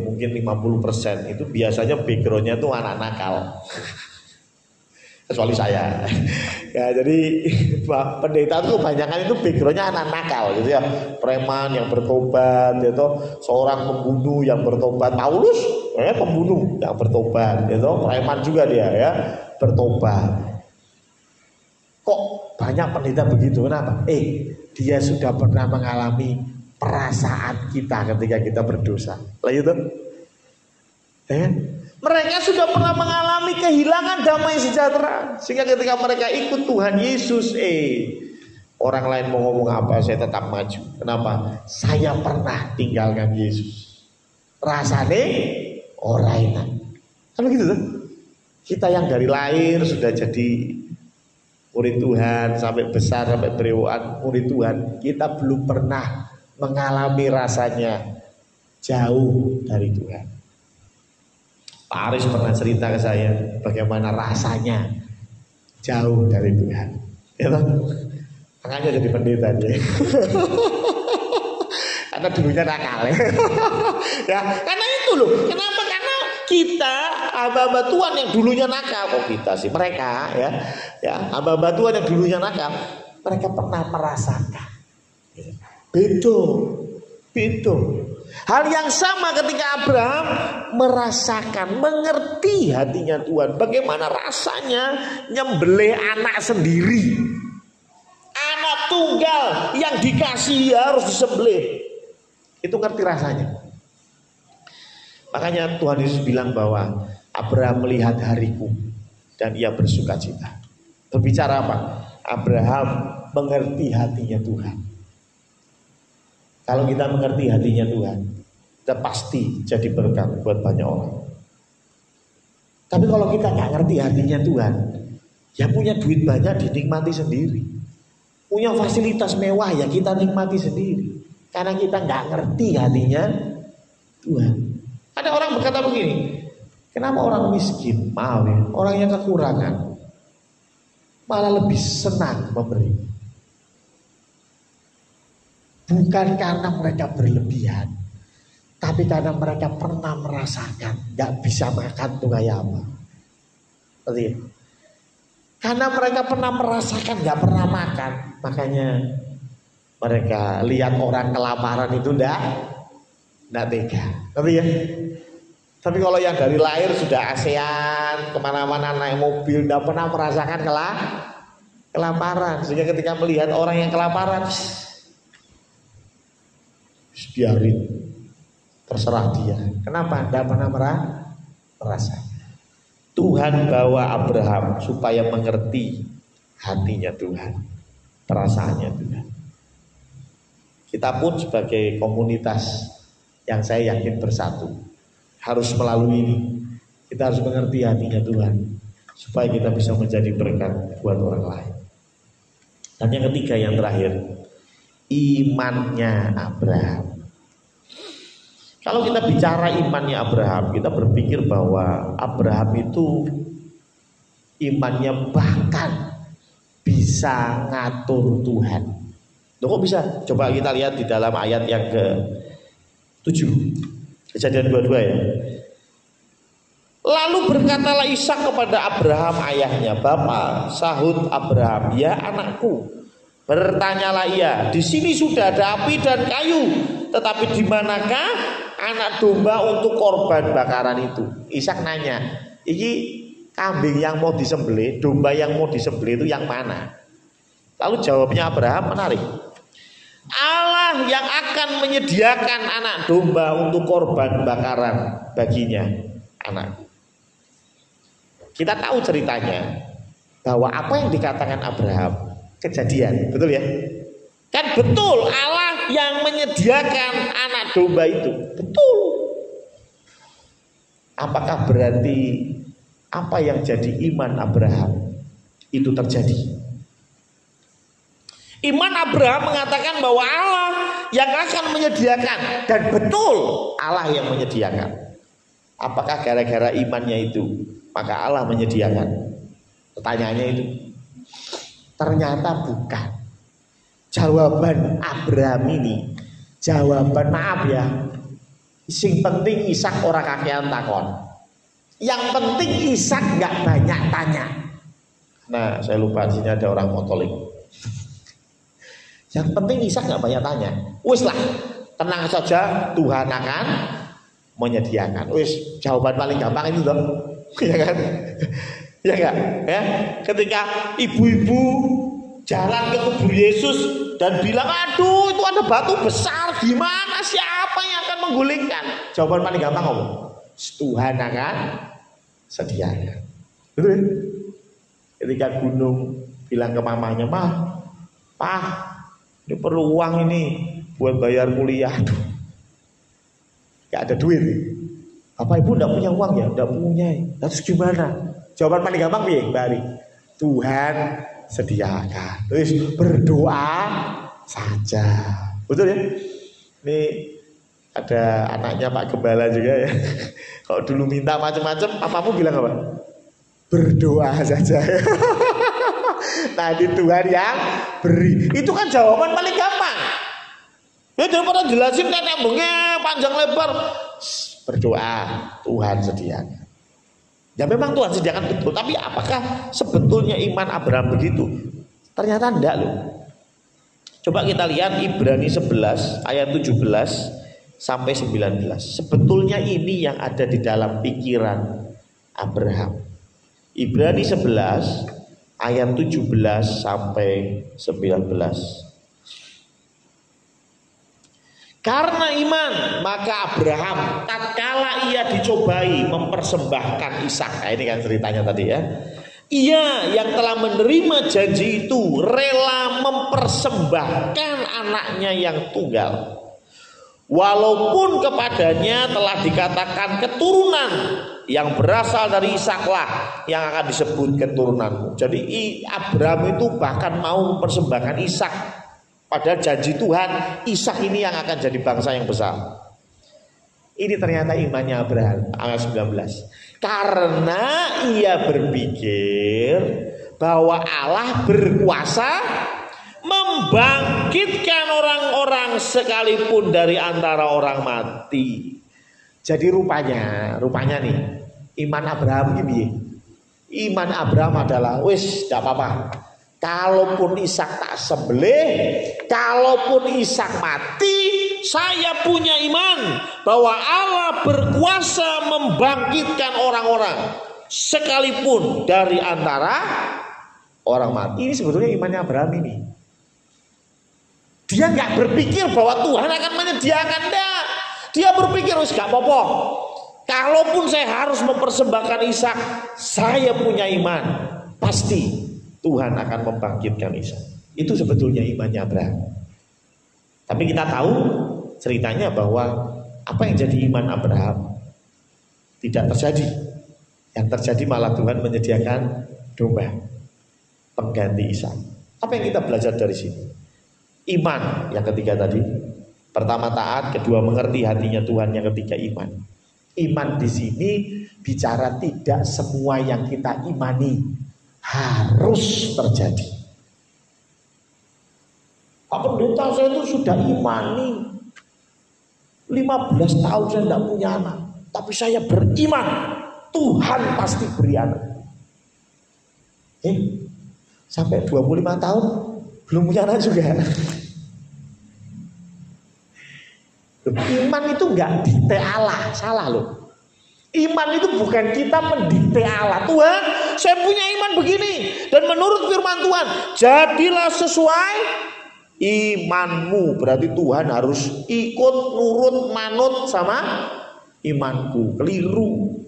mungkin 50% itu biasanya backgroundnya tuh anak nakal. Kecuali saya. Ya, jadi pendeta itu kebanyakan itu backgroundnya anak nakal gitu ya. Preman yang bertobat, gitu, seorang pembunuh yang bertobat. Paulus pembunuh yang bertobat, gitu. Preman juga dia ya, bertobat. Kok banyak pendeta begitu? Kenapa? Dia sudah pernah mengalami perasaan kita ketika kita berdosa. Lah itu. Mereka sudah pernah mengalami kehilangan damai sejahtera, sehingga ketika mereka ikut Tuhan Yesus, orang lain mau ngomong apa, saya tetap maju. Kenapa? Saya pernah tinggalkan Yesus. Rasanya orang enak. Kan begitu tuh. Kita yang dari lahir sudah jadi murid Tuhan, sampai besar, sampai berewokan murid Tuhan, kita belum pernah mengalami rasanya jauh dari Tuhan. Pak Aris pernah cerita ke saya bagaimana rasanya jauh dari Tuhan. Ya, makanya jadi pendeta dia. Karena dulunya nakal. Ya, karena itu loh. Kenapa? Karena kita hamba-hamba Tuhan yang dulunya nakal, kok kita sih mereka ya hamba-hamba Tuhan yang dulunya nakal, mereka pernah merasakan. Beda. Hal yang sama ketika Abraham merasakan, mengerti hatinya Tuhan. Bagaimana rasanya nyembelih anak sendiri. Anak tunggal yang dikasih harus disembelih. Itu ngerti rasanya. Makanya Tuhan Yesus bilang bahwa Abraham melihat hariku dan ia bersuka cita. Berbicara apa? Abraham mengerti hatinya Tuhan. Kalau kita mengerti hatinya Tuhan, kita pasti jadi berkat buat banyak orang. Tapi kalau kita nggak ngerti hatinya Tuhan, ya punya duit banyak dinikmati sendiri, punya fasilitas mewah ya kita nikmati sendiri, karena kita nggak ngerti hatinya Tuhan. Ada orang berkata begini, kenapa orang miskin, maaf ya, orang yang kekurangan malah lebih senang memberi? Bukan karena mereka berlebihan, tapi karena mereka pernah merasakan nggak bisa makan tuh kayak apa. Berarti ya? Karena mereka pernah merasakan nggak pernah makan, makanya mereka lihat orang kelaparan itu nggak tega. Tapi ya. Tapi kalau yang dari lahir sudah ASEAN, kemana-mana naik mobil, nggak pernah merasakan kelaparan, sehingga ketika melihat orang yang kelaparan, biarin, terserah dia. Kenapa? Nggak pernah merasakan. Tuhan bawa Abraham supaya mengerti hatinya Tuhan, perasaannya Tuhan. Kita pun sebagai komunitas yang saya yakin bersatu harus melalui ini. Kita harus mengerti hatinya Tuhan supaya kita bisa menjadi berkat buat orang lain. Dan yang ketiga, yang terakhir, imannya Abraham. Kalau kita bicara imannya Abraham, kita berpikir bahwa Abraham itu imannya bahkan bisa ngatur Tuhan. Loh, kok bisa? Coba kita lihat di dalam ayat yang ke-7, Kejadian 22 ya. Lalu berkatalah Ishak kepada Abraham ayahnya, "Bapa," sahut Abraham, "Ya anakku." Bertanyalah ia, "Di sini sudah ada api dan kayu, tetapi di manakah anak domba untuk korban bakaran itu?" Ishak nanya, "Ini kambing yang mau disembelih, domba yang mau disembelih itu yang mana?" Lalu jawabnya Abraham menarik, "Allah yang akan menyediakan anak domba untuk korban bakaran baginya, anakku." Kita tahu ceritanya bahwa apa yang dikatakan Abraham kejadian, betul ya? Kan betul, Allah yang menyediakan anak domba itu, betul. Apakah berarti apa yang jadi iman Abraham itu terjadi? Iman Abraham mengatakan bahwa Allah yang akan menyediakan, dan betul Allah yang menyediakan. Apakah gara-gara imannya itu maka Allah menyediakan? Pertanyaannya itu. Ternyata bukan. Jawaban Abraham ini, jawaban maaf ya, sing penting Ishak ora kakean takon. Yang penting Ishak nggak banyak tanya. Nah, saya lupa di sini ada orang Katolik. Yang penting Ishak nggak banyak tanya. Wis lah, tenang saja, Tuhan akan menyediakan. Wis, jawaban paling gampang itu dong, ya kan? Ya enggak? Ya, ketika ibu-ibu jalan ke kubur Yesus dan bilang, "Aduh, itu ada batu besar, gimana? Siapa yang akan menggulingkan?" Jawaban paling gampang apa? Tuhan akan sediakan. Betul? Ketika gunung bilang ke mamanya, "Mah, Pak, ini perlu uang ini buat bayar kuliah." Aduh, gak ada duit. Bapak Ibu enggak punya uang ya? Enggak punya. Terus gimana? Jawaban paling gampang piye, Mbak Ari? Tuhan sediakan. Terus berdoa saja. Betul ya? Ini ada anaknya Pak Gembala juga ya. Kalau dulu minta macam-macam, papamu bilang apa? Berdoa saja. Tadi Tuhan yang beri. Itu kan jawaban paling gampang. Ya daripada jelasin kan nyambungnya panjang lebar. Berdoa, Tuhan sediakan. Ya memang Tuhan sediakan betul, tapi apakah sebetulnya iman Abraham begitu? Ternyata enggak loh. Coba kita lihat Ibrani 11 ayat 17 sampai 19. Sebetulnya ini yang ada di dalam pikiran Abraham. Ibrani 11 ayat 17 sampai 19. Karena iman, maka Abraham tatkala ia dicobai mempersembahkan Ishak. Nah, ini kan ceritanya tadi ya. Ia yang telah menerima janji itu rela mempersembahkan anaknya yang tunggal. Walaupun kepadanya telah dikatakan keturunan yang berasal dari Ishaklah yang akan disebut keturunanmu. Jadi Abraham itu bahkan mau mempersembahkan Ishak. Padahal janji Tuhan, Ishak ini yang akan jadi bangsa yang besar. Ini ternyata imannya Abraham, ayat 19. Karena ia berpikir bahwa Allah berkuasa membangkitkan orang-orang sekalipun dari antara orang mati. Jadi rupanya nih, iman Abraham ini, iman Abraham adalah wis, tidak apa-apa. Kalaupun Ishak tak sembelih, kalaupun Ishak mati, saya punya iman bahwa Allah berkuasa membangkitkan orang-orang sekalipun dari antara orang mati. Ini sebetulnya imannya Abraham ini. Dia nggak berpikir bahwa Tuhan akan menyediakan, enggak. Dia berpikir wis gak apa-apa. Kalaupun saya harus mempersembahkan Ishak, saya punya iman pasti Tuhan akan membangkitkan Ishak. Itu sebetulnya imannya Abraham. Tapi kita tahu ceritanya bahwa apa yang jadi iman Abraham tidak terjadi. Yang terjadi malah Tuhan menyediakan domba pengganti Ishak. Apa yang kita belajar dari sini? Iman yang ketiga tadi. Pertama taat, kedua mengerti hatinya Tuhan, yang ketiga iman. Iman di sini bicara tidak semua yang kita imani harus terjadi. Pak Pendeta, saya itu sudah imani 15 tahun saya tidak punya anak, tapi saya beriman Tuhan pasti beri anak. Sampai 25 tahun belum punya anak juga. Iman itu enggak dikte Allah, salah loh. Iman itu bukan kita mendikte Allah. Tuhan, saya punya iman begini, dan menurut firman Tuhan, jadilah sesuai imanmu. Berarti Tuhan harus ikut, nurut, manut sama imanku. Keliru.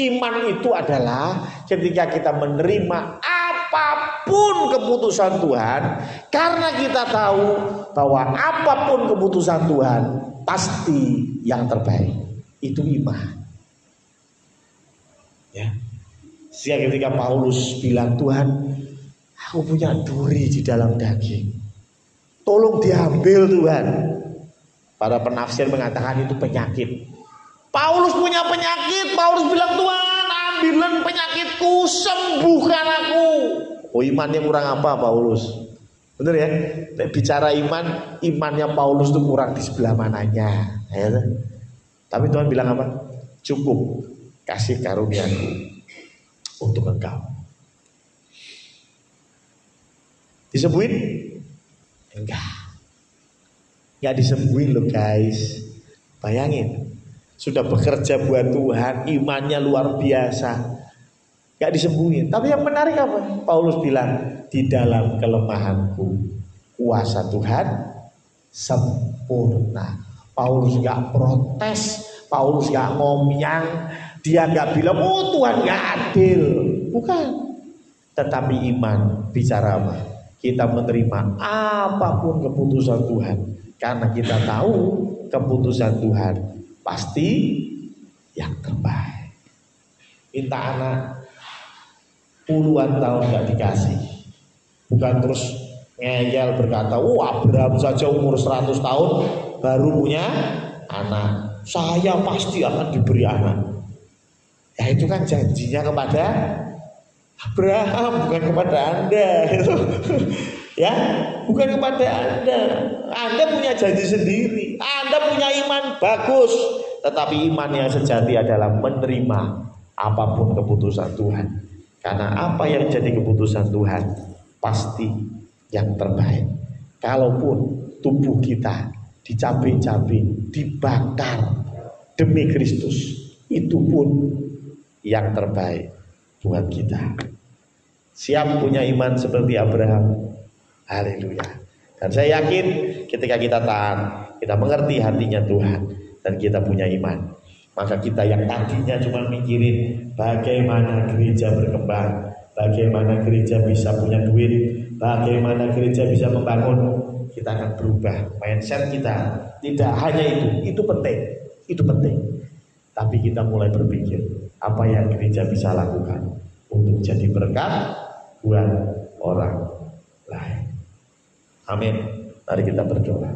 Iman itu adalah ketika kita menerima apapun keputusan Tuhan, karena kita tahu bahwa apapun keputusan Tuhan pasti yang terbaik. Itu iman. Ya. Sehingga ketika Paulus bilang, Tuhan, aku punya duri di dalam daging, tolong diambil Tuhan. Para penafsir mengatakan itu penyakit. Paulus punya penyakit, Paulus bilang, Tuhan, ambilkan penyakitku, sembuhkan aku. Oh, imannya kurang apa Paulus? Bener ya? Bicara iman, imannya Paulus itu kurang di sebelah mananya, ya. Tapi Tuhan bilang apa? Cukup kasih karuniaku untuk engkau. Disembuhin? Enggak disembuhin loh guys. Bayangin, sudah bekerja buat Tuhan, imannya luar biasa, enggak disembuhin. Tapi yang menarik apa? Paulus bilang, di dalam kelemahanku kuasa Tuhan sempurna. Paulus enggak protes, Paulus enggak ngomyang, dia enggak bilang, oh Tuhan enggak adil. Bukan. Tetapi iman bicara apa? Kita menerima apapun keputusan Tuhan, karena kita tahu keputusan Tuhan pasti yang terbaik. Minta anak puluhan tahun gak dikasih, bukan terus ngeyel berkata, oh Abraham saja umur 100 tahun baru punya anak, saya pasti akan diberi anak. Ya itu kan janjinya kepada Abraham, bukan kepada Anda. Ya, bukan kepada Anda. Anda punya janji sendiri, Anda punya iman bagus, tetapi iman yang sejati adalah menerima apapun keputusan Tuhan. Karena apa yang jadi keputusan Tuhan pasti yang terbaik. Kalaupun tubuh kita dicabik-cabik, dibakar demi Kristus, itu pun yang terbaik buat kita. Siap punya iman seperti Abraham. Haleluya. Dan saya yakin ketika kita taat, kita mengerti hatinya Tuhan, dan kita punya iman, maka kita yang tadinya cuma mikirin bagaimana gereja berkembang, bagaimana gereja bisa punya duit, bagaimana gereja bisa membangun, kita akan berubah mindset kita. Tidak hanya itu penting. Tapi kita mulai berpikir, apa yang gereja bisa lakukan untuk jadi berkat buat orang lain. Amin. Mari kita berdoa.